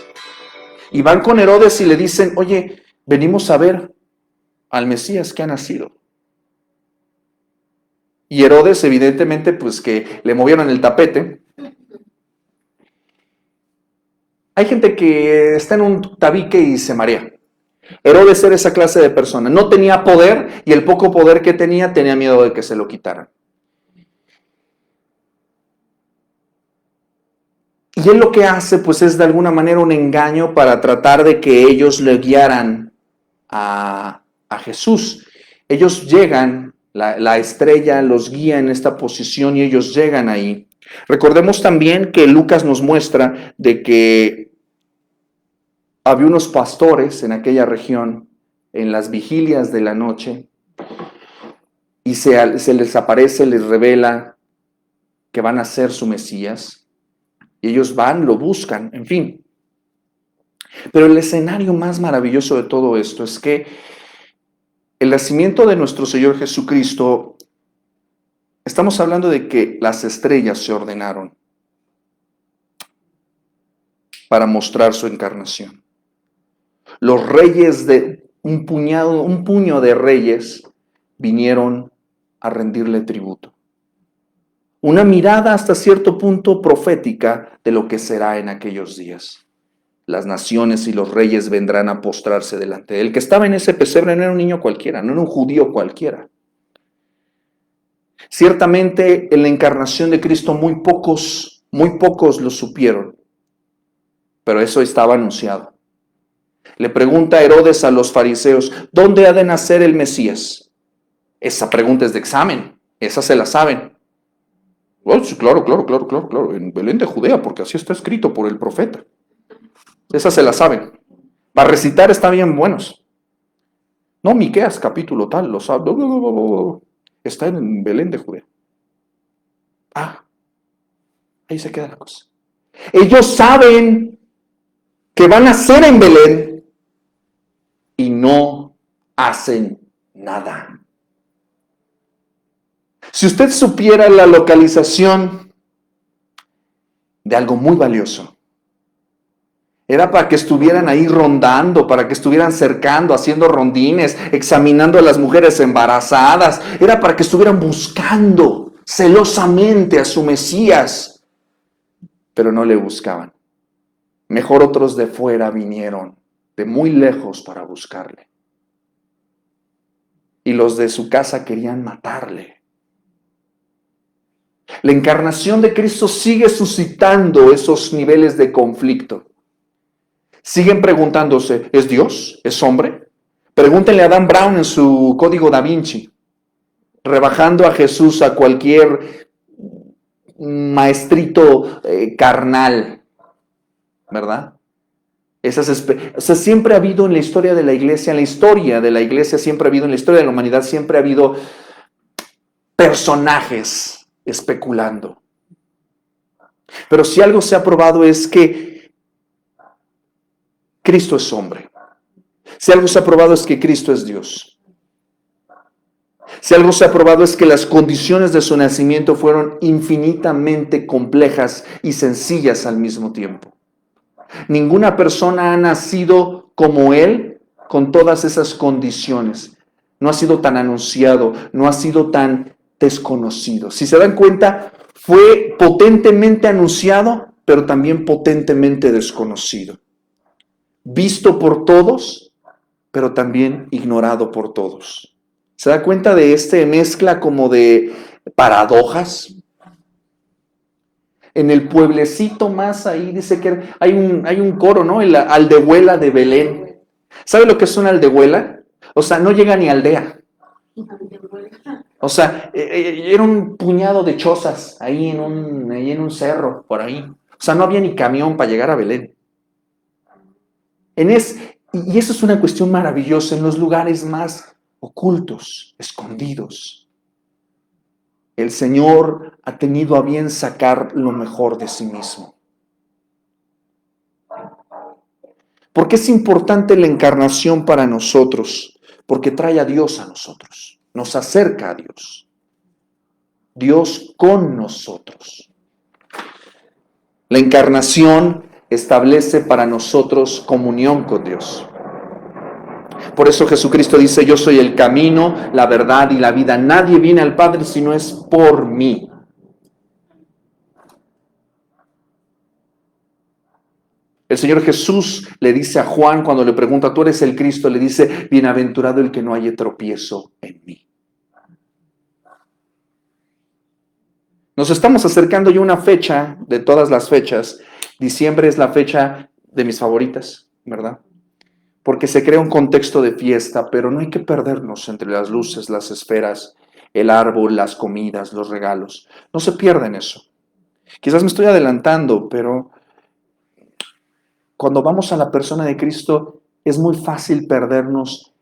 Y van con Herodes y le dicen, oye, venimos a ver al Mesías que ha nacido. Y Herodes, evidentemente, pues que le movieron el tapete. Hay gente que está en un tabique y se marea. Herodes era esa clase de persona. No tenía poder y el poco poder que tenía miedo de que se lo quitaran. Y él lo que hace pues es de alguna manera un engaño para tratar de que ellos le guiaran a Jesús. Ellos llegan, la estrella los guía en esta posición y ellos llegan ahí. Recordemos también que Lucas nos muestra de que había unos pastores en aquella región, en las vigilias de la noche, y se les aparece, les revela que van a ser su Mesías. Y ellos van, lo buscan, en fin. Pero el escenario más maravilloso de todo esto es que el nacimiento de nuestro Señor Jesucristo, estamos hablando de que las estrellas se ordenaron para mostrar su encarnación. Los reyes de un puño de reyes vinieron a rendirle tributo. Una mirada hasta cierto punto profética de lo que será en aquellos días. Las naciones y los reyes vendrán a postrarse delante de él. El que estaba en ese pesebre no era un niño cualquiera, no era un judío cualquiera. Ciertamente en la encarnación de Cristo muy pocos lo supieron, pero eso estaba anunciado. Le pregunta Herodes a los fariseos, ¿dónde ha de nacer el Mesías? Esa pregunta es de examen, esa se la saben. Oh, sí, claro, en Belén de Judea, porque así está escrito por el profeta. Esa se la saben. Para recitar está bien buenos. No, Miqueas capítulo tal, lo sabe. Está en Belén de Judea. Ah, ahí se queda la cosa. Ellos saben que van a ser en Belén y no hacen nada. Si usted supiera la localización de algo muy valioso, era para que estuvieran ahí rondando, para que estuvieran cercando, haciendo rondines, examinando a las mujeres embarazadas, era para que estuvieran buscando celosamente a su Mesías, pero no le buscaban. Mejor otros de fuera vinieron, de muy lejos, para buscarle. Y los de su casa querían matarle. La encarnación de Cristo sigue suscitando esos niveles de conflicto. Siguen preguntándose, ¿es Dios? ¿Es hombre? Pregúntenle a Dan Brown en su Código Da Vinci, rebajando a Jesús a cualquier maestrito carnal, ¿verdad? Siempre ha habido en la historia de la iglesia, siempre ha habido, en la historia de la humanidad, siempre ha habido personajes especulando. Pero si algo se ha probado es que Cristo es hombre. Si algo se ha probado es que Cristo es Dios. Si algo se ha probado es que las condiciones de su nacimiento fueron infinitamente complejas y sencillas al mismo tiempo. Ninguna persona ha nacido como Él con todas esas condiciones. No ha sido tan anunciado, no ha sido tan desconocido. Si se dan cuenta, fue potentemente anunciado, pero también potentemente desconocido. Visto por todos, pero también ignorado por todos. ¿Se da cuenta de esta mezcla como de paradojas? En el pueblecito más ahí dice que hay un coro, ¿no? El aldehuela de Belén. ¿Sabe lo que es una aldehuela? O sea, no llega ni aldea. O sea, era un puñado de chozas ahí en un cerro, por ahí. O sea, no había ni camión para llegar a Belén. Y eso es una cuestión maravillosa en los lugares más ocultos, escondidos. El Señor ha tenido a bien sacar lo mejor de sí mismo. ¿Por qué es importante la encarnación para nosotros? Porque trae a Dios a nosotros, nos acerca a Dios. Dios con nosotros. La encarnación establece para nosotros comunión con Dios. Por eso Jesucristo dice, yo soy el camino, la verdad y la vida. Nadie viene al Padre si no es por mí. El Señor Jesús le dice a Juan cuando le pregunta, ¿tú eres el Cristo? Le dice, bienaventurado el que no haya tropiezo en mí. Nos estamos acercando ya a una fecha de todas las fechas. Diciembre es la fecha de mis favoritas, ¿verdad? Porque se crea un contexto de fiesta, pero no hay que perdernos entre las luces, las esferas, el árbol, las comidas, los regalos. No se pierdan eso. Quizás me estoy adelantando, pero cuando vamos a la persona de Cristo es muy fácil perdernos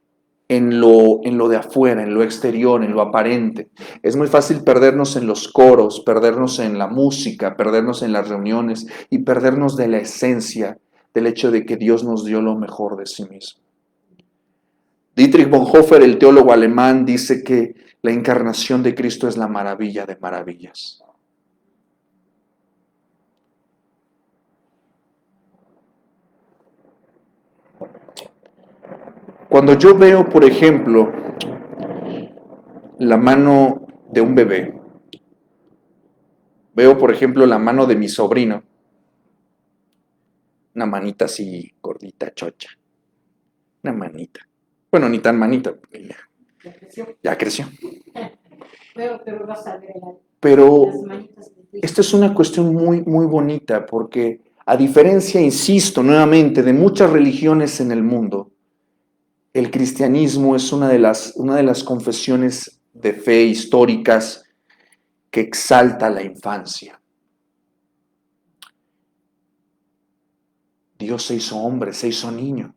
en lo de afuera, en lo exterior, en lo aparente. Es muy fácil perdernos en los coros, perdernos en la música, perdernos en las reuniones y perdernos de la esencia del hecho de que Dios nos dio lo mejor de sí mismo. Dietrich Bonhoeffer, el teólogo alemán, dice que la encarnación de Cristo es la maravilla de maravillas. Cuando yo veo, por ejemplo, la mano de un bebé, veo, por ejemplo, la mano de mi sobrino, una manita así gordita, chocha, una manita. Bueno, ni tan manita, porque ya creció. Pero vas a ver Pero las manitas de Cristo. esta es una cuestión muy, muy bonita, porque a diferencia, insisto nuevamente, de muchas religiones en el mundo, el cristianismo es una de las confesiones de fe históricas que exalta la infancia. Dios se hizo hombre, se hizo niño.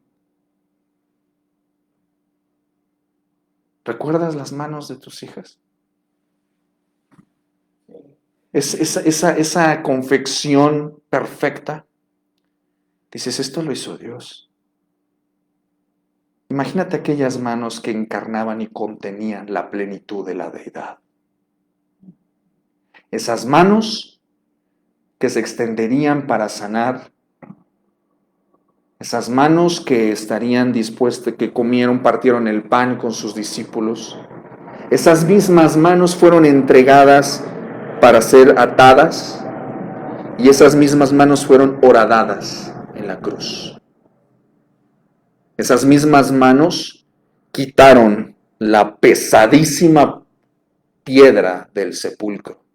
¿Recuerdas las manos de tus hijas? Esa confección perfecta. Dices, esto lo hizo Dios. Imagínate aquellas manos que encarnaban y contenían la plenitud de la deidad. Esas manos que se extenderían para sanar. Esas manos que estarían dispuestas, que comieron, partieron el pan con sus discípulos. Esas mismas manos fueron entregadas para ser atadas y esas mismas manos fueron horadadas en la cruz. Esas mismas manos quitaron la pesadísima piedra del sepulcro.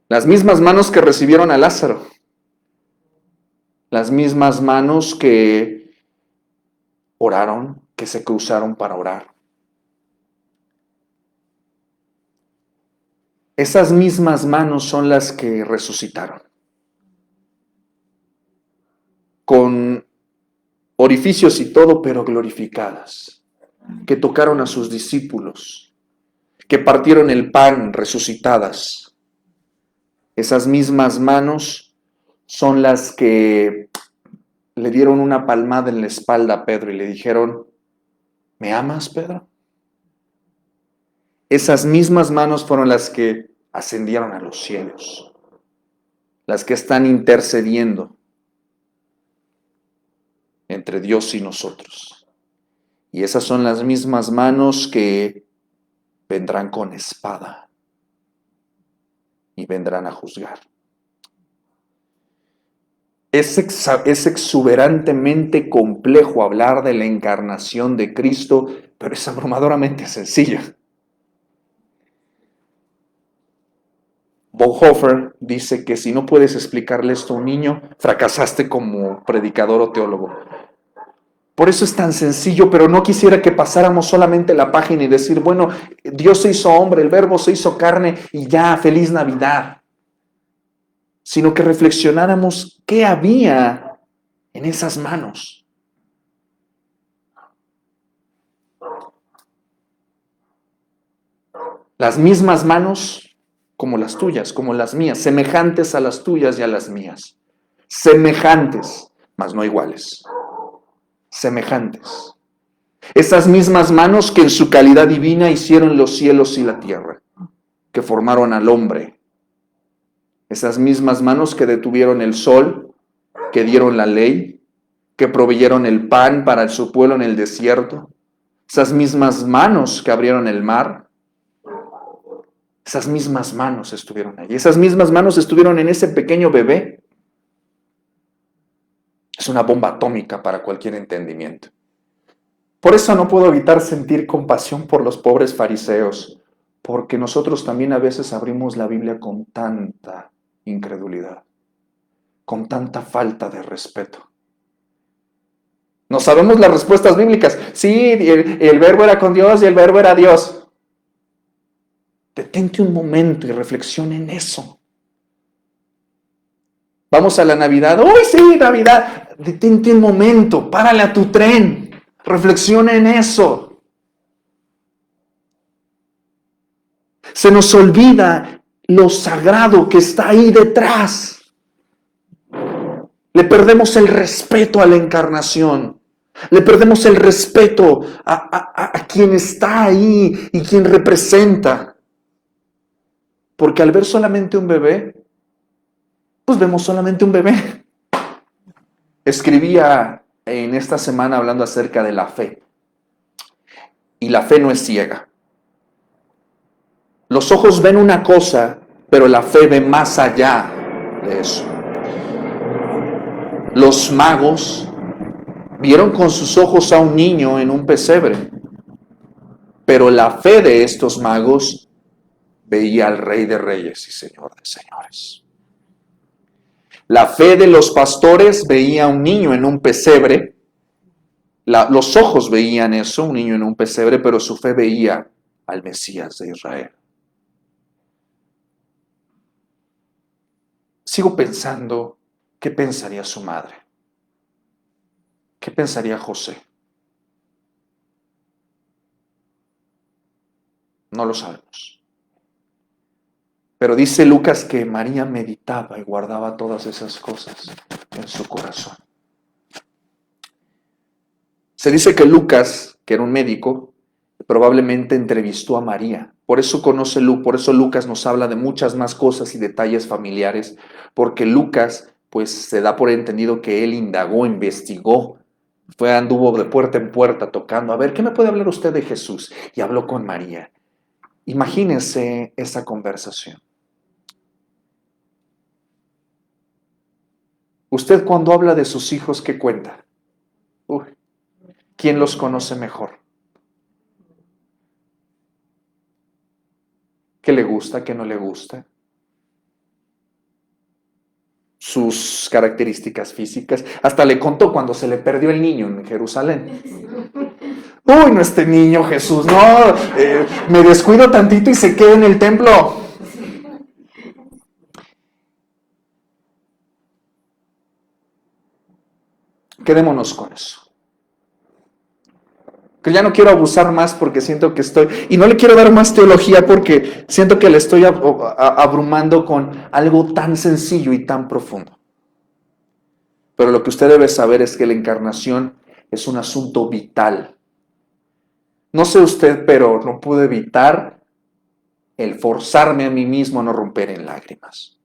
Las mismas manos que recibieron a Lázaro. Las mismas manos que oraron, que se cruzaron para orar. Esas mismas manos son las que resucitaron. Con orificios y todo, pero glorificadas. Que tocaron a sus discípulos. Que partieron el pan, resucitadas. Esas mismas manos son las que le dieron una palmada en la espalda a Pedro y le dijeron, ¿me amas, Pedro? Esas mismas manos fueron las que ascendieron a los cielos, las que están intercediendo entre Dios y nosotros. Y esas son las mismas manos que vendrán con espada y vendrán a juzgar. Es exuberantemente complejo hablar de la encarnación de Cristo, pero es abrumadoramente sencillo. Bonhoeffer dice que si no puedes explicarle esto a un niño, fracasaste como predicador o teólogo. Por eso es tan sencillo, pero no quisiera que pasáramos solamente la página y decir, bueno, Dios se hizo hombre, el Verbo se hizo carne y ya, feliz Navidad. Sino que reflexionáramos qué había en esas manos. Las mismas manos como las tuyas, como las mías, semejantes a las tuyas y a las mías. Semejantes, mas no iguales. Semejantes. Esas mismas manos que en su calidad divina hicieron los cielos y la tierra, que formaron al hombre. Esas mismas manos que detuvieron el sol, que dieron la ley, que proveyeron el pan para su pueblo en el desierto. Esas mismas manos que abrieron el mar. Esas mismas manos estuvieron allí. Esas mismas manos estuvieron en ese pequeño bebé. Es una bomba atómica para cualquier entendimiento. Por eso no puedo evitar sentir compasión por los pobres fariseos, porque nosotros también a veces abrimos la Biblia con tanta incredulidad, con tanta falta de respeto. No sabemos las respuestas bíblicas. Sí, el verbo era con Dios y el verbo era Dios. Detente un momento y reflexiona en eso. Vamos a la Navidad. ¡Uy, sí, Navidad! Detente un momento, párale a tu tren. Reflexiona en eso. Se nos olvida lo sagrado que está ahí detrás. Le perdemos el respeto a la encarnación. Le perdemos el respeto a quien está ahí y quien representa. Porque al ver solamente un bebé, pues vemos solamente un bebé. Escribía en esta semana hablando acerca de la fe. Y la fe no es ciega. Los ojos ven una cosa, pero la fe ve más allá de eso. Los magos vieron con sus ojos a un niño en un pesebre, pero la fe de estos magos veía al Rey de Reyes y Señor de Señores. La fe de los pastores veía a un niño en un pesebre. Los ojos veían eso, un niño en un pesebre, pero su fe veía al Mesías de Israel. Sigo pensando, ¿qué pensaría su madre? ¿Qué pensaría José? No lo sabemos. Pero dice Lucas que María meditaba y guardaba todas esas cosas en su corazón. Se dice que Lucas, que era un médico, probablemente entrevistó a María. Por eso Lucas nos habla de muchas más cosas y detalles familiares, porque Lucas, pues se da por entendido que él indagó, investigó, anduvo de puerta en puerta tocando, a ver, ¿qué me puede hablar usted de Jesús? Y habló con María. Imagínense esa conversación. Usted cuando habla de sus hijos, ¿qué cuenta? ¿Quién los conoce mejor? ¿Qué le gusta, qué no le gusta? Sus características físicas. Hasta le contó cuando se le perdió el niño en Jerusalén. Uy, no, este niño Jesús, no, me descuido tantito y se queda en el templo. Quedémonos con eso. Que ya no quiero abusar más porque siento que y no le quiero dar más teología porque siento que le estoy abrumando con algo tan sencillo y tan profundo. Pero lo que usted debe saber es que la encarnación es un asunto vital. No sé usted, pero no pude evitar el forzarme a mí mismo a no romper en lágrimas.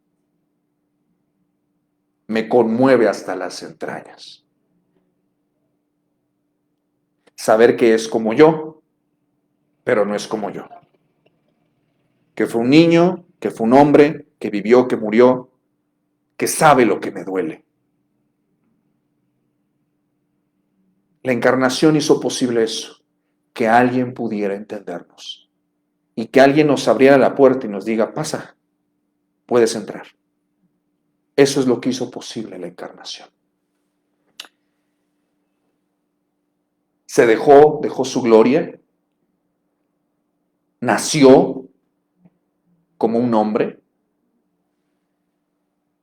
Me conmueve hasta las entrañas. Saber que es como yo, pero no es como yo. Que fue un niño, que fue un hombre, que vivió, que murió, que sabe lo que me duele. La encarnación hizo posible eso, que alguien pudiera entendernos y que alguien nos abriera la puerta y nos diga, pasa, puedes entrar. Eso es lo que hizo posible la encarnación. Se dejó su gloria, nació como un hombre,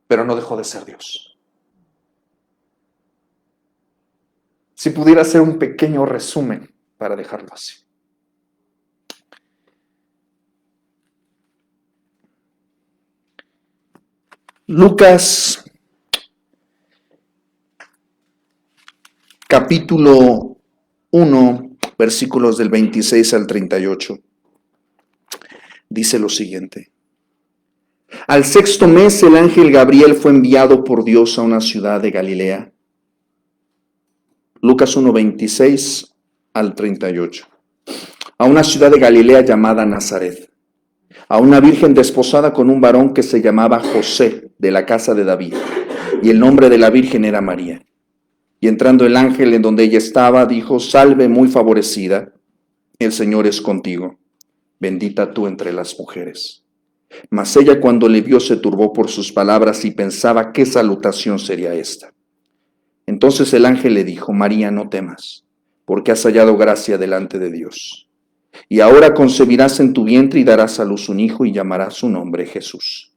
pero no dejó de ser Dios. Si pudiera hacer un pequeño resumen para dejarlo así. Lucas, capítulo 1, versículos del 26 al 38, dice lo siguiente. Al sexto mes el ángel Gabriel fue enviado por Dios a una ciudad de Galilea. Lucas 1, 26 al 38. A una ciudad de Galilea llamada Nazaret, a una virgen desposada con un varón que se llamaba José, de la casa de David, y el nombre de la virgen era María. Y entrando el ángel en donde ella estaba, dijo, salve muy favorecida, el Señor es contigo, bendita tú entre las mujeres. Mas ella cuando le vio se turbó por sus palabras y pensaba qué salutación sería esta. Entonces el ángel le dijo, María, no temas, porque has hallado gracia delante de Dios. Y ahora concebirás en tu vientre y darás a luz un hijo y llamarás su nombre Jesús.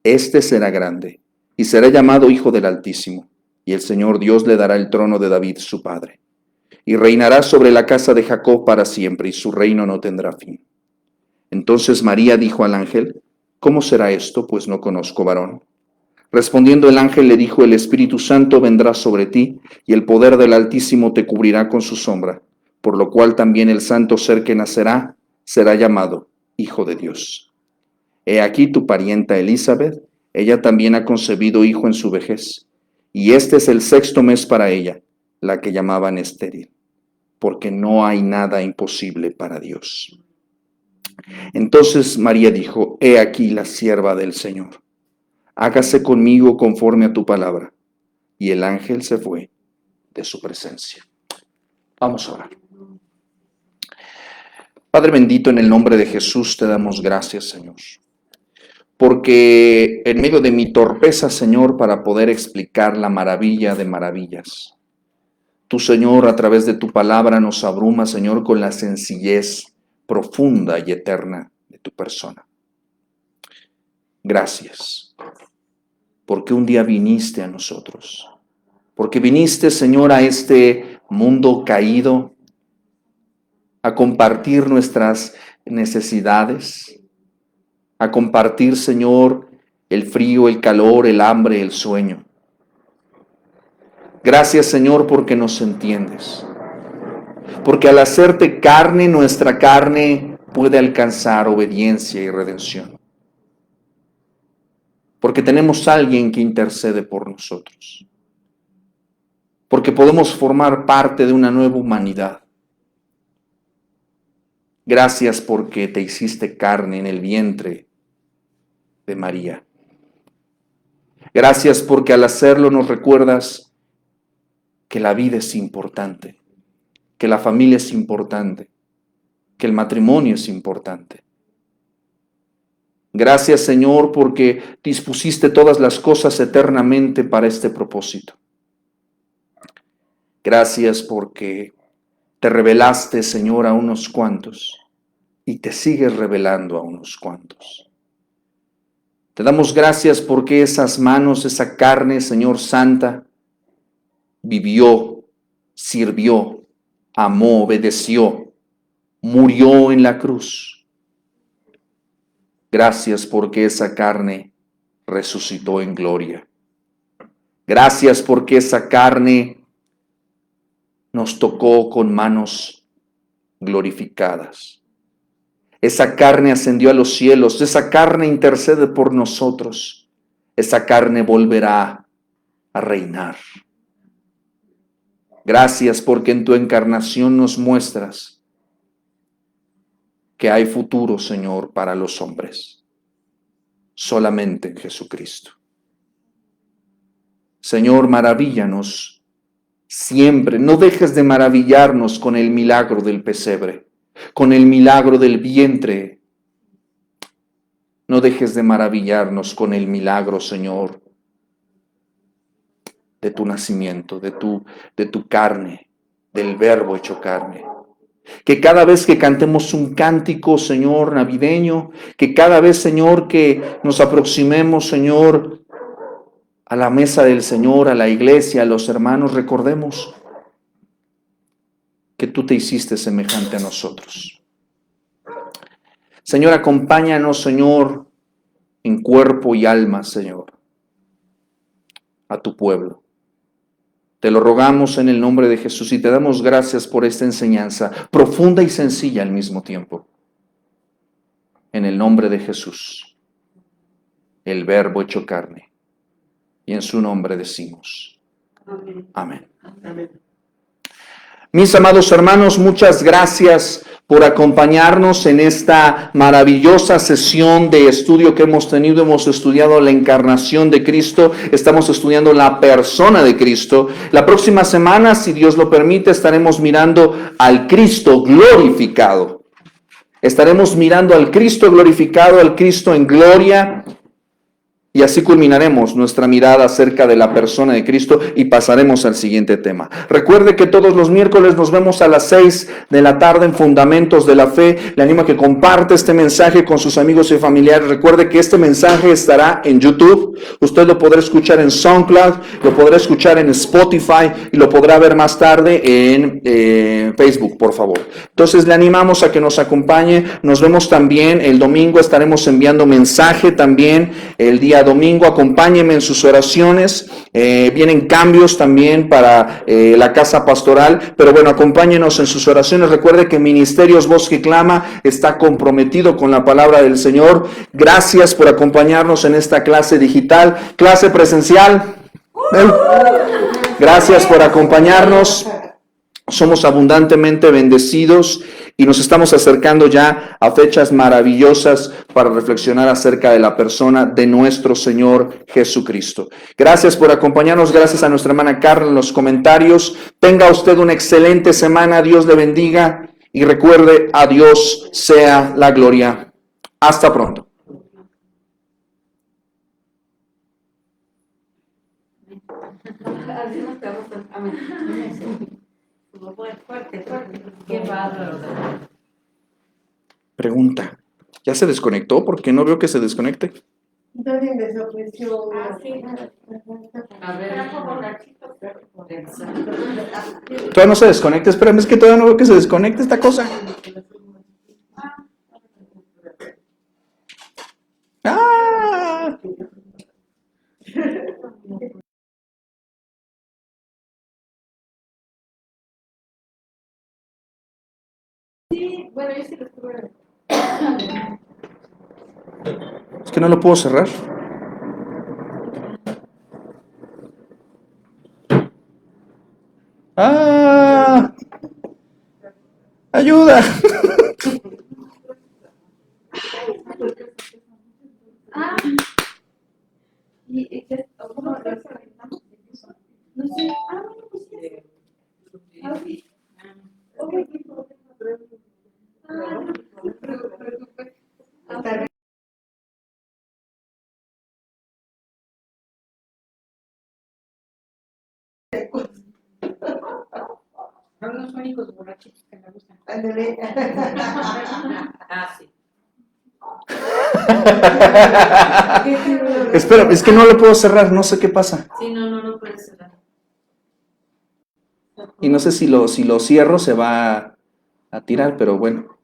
Este será grande y será llamado Hijo del Altísimo. Y el Señor Dios le dará el trono de David su padre. y reinará sobre la casa de Jacob para siempre, y su reino no tendrá fin. Entonces María dijo al ángel: ¿Cómo será esto? Pues no conozco varón. Respondiendo el ángel le dijo: El Espíritu Santo vendrá sobre ti, y el poder del Altísimo te cubrirá con su sombra, por lo cual también el santo ser que nacerá será llamado Hijo de Dios. He aquí tu parienta Elizabeth, ella también ha concebido hijo en su vejez, y este es el 6º mes para ella, la que llamaban estéril, porque no hay nada imposible para Dios. Entonces María dijo: He aquí la sierva del Señor, hágase conmigo conforme a tu palabra. Y el ángel se fue de su presencia. Vamos a orar. Padre bendito, en el nombre de Jesús te damos gracias, Señor, porque en medio de mi torpeza, Señor, para poder explicar la maravilla de maravillas, tú, Señor, a través de tu palabra nos abruma, Señor, con la sencillez profunda y eterna de tu persona. Gracias, porque un día viniste a nosotros, porque viniste, Señor, a este mundo caído, a compartir nuestras necesidades, a compartir, Señor, el frío, el calor, el hambre, el sueño. Gracias, Señor, porque nos entiendes. Porque al hacerte carne, nuestra carne puede alcanzar obediencia y redención. Porque tenemos a alguien que intercede por nosotros. Porque podemos formar parte de una nueva humanidad. Gracias porque te hiciste carne en el vientre de María. Gracias porque al hacerlo nos recuerdas que la vida es importante, que la familia es importante, que el matrimonio es importante. Gracias, Señor, porque dispusiste todas las cosas eternamente para este propósito. Gracias porque te revelaste, Señor, a unos cuantos y te sigues revelando a unos cuantos. Te damos gracias porque esas manos, esa carne, Señor santa, vivió, sirvió, amó, obedeció, murió en la cruz. Gracias porque esa carne resucitó en gloria. Gracias porque esa carne nos tocó con manos glorificadas. Esa carne ascendió a los cielos, esa carne intercede por nosotros, esa carne volverá a reinar. Gracias porque en tu encarnación nos muestras que hay futuro, Señor, para los hombres, solamente en Jesucristo. Señor, maravíllanos siempre, no dejes de maravillarnos con el milagro del pesebre, con el milagro del vientre. No dejes de maravillarnos con el milagro, Señor, de tu nacimiento, de tu carne, del Verbo hecho carne. Que cada vez que cantemos un cántico, Señor, navideño, que cada vez, Señor, que nos aproximemos, Señor, a la mesa del Señor, a la iglesia, a los hermanos, recordemos que tú te hiciste semejante a nosotros. Señor, acompáñanos, Señor, en cuerpo y alma, Señor, a tu pueblo. Te lo rogamos en el nombre de Jesús y te damos gracias por esta enseñanza, profunda y sencilla al mismo tiempo. En el nombre de Jesús, el Verbo hecho carne. Y en su nombre decimos, amén. Amén. Mis amados hermanos, muchas gracias por acompañarnos en esta maravillosa sesión de estudio que hemos tenido. Hemos estudiado la encarnación de Cristo, estamos estudiando la persona de Cristo. La próxima semana, si Dios lo permite, estaremos mirando al Cristo glorificado. Estaremos mirando al Cristo glorificado, al Cristo en gloria. Y así culminaremos nuestra mirada acerca de la persona de Cristo y pasaremos al siguiente tema. Recuerde que todos los miércoles nos vemos a las 6 de la tarde en Fundamentos de la Fe. Le animo a que comparte este mensaje con sus amigos y familiares. Recuerde que este mensaje estará en YouTube. Usted lo podrá escuchar en SoundCloud, lo podrá escuchar en Spotify y lo podrá ver más tarde en Facebook, por favor. Entonces le animamos a que nos acompañe. Nos vemos también el domingo. Estaremos enviando mensaje también el día domingo. Acompáñenme en sus oraciones. Vienen cambios también para la casa pastoral, pero bueno, acompáñenos en sus oraciones. Recuerde que Ministerios Voz que Clama está comprometido con la palabra del Señor. Gracias por acompañarnos en esta clase digital, clase presencial. Gracias por acompañarnos. Somos abundantemente bendecidos y nos estamos acercando ya a fechas maravillosas para reflexionar acerca de la persona de nuestro Señor Jesucristo. Gracias por acompañarnos, gracias a nuestra hermana Carla en los comentarios. Tenga usted una excelente semana, Dios le bendiga y recuerde, a Dios sea la gloria. Hasta pronto. Fuerte. Qué bárbaro. Pregunta, ¿ya se desconectó? ¿Por qué no veo que se desconecte? Entonces desapareció. A ver, Todavía no se desconecta, espérame, es que todavía no veo que se desconecte esta cosa. ¡Ah! Sí, bueno, yo sí lo estuve. Es que no lo puedo cerrar. ¡Ah! ¡Ayuda! Ah, y ¿cómo lo realizamos? No sé. Ah, bueno, pues sí. Ah, sí. Ok. Ah, no se preocupe. Son los únicos borrachitos que me gustan. Ándale. sí. Espera, es que no lo puedo cerrar, no sé qué pasa. Sí, no puede cerrar. Y no sé si lo cierro se va a tirar, pero bueno.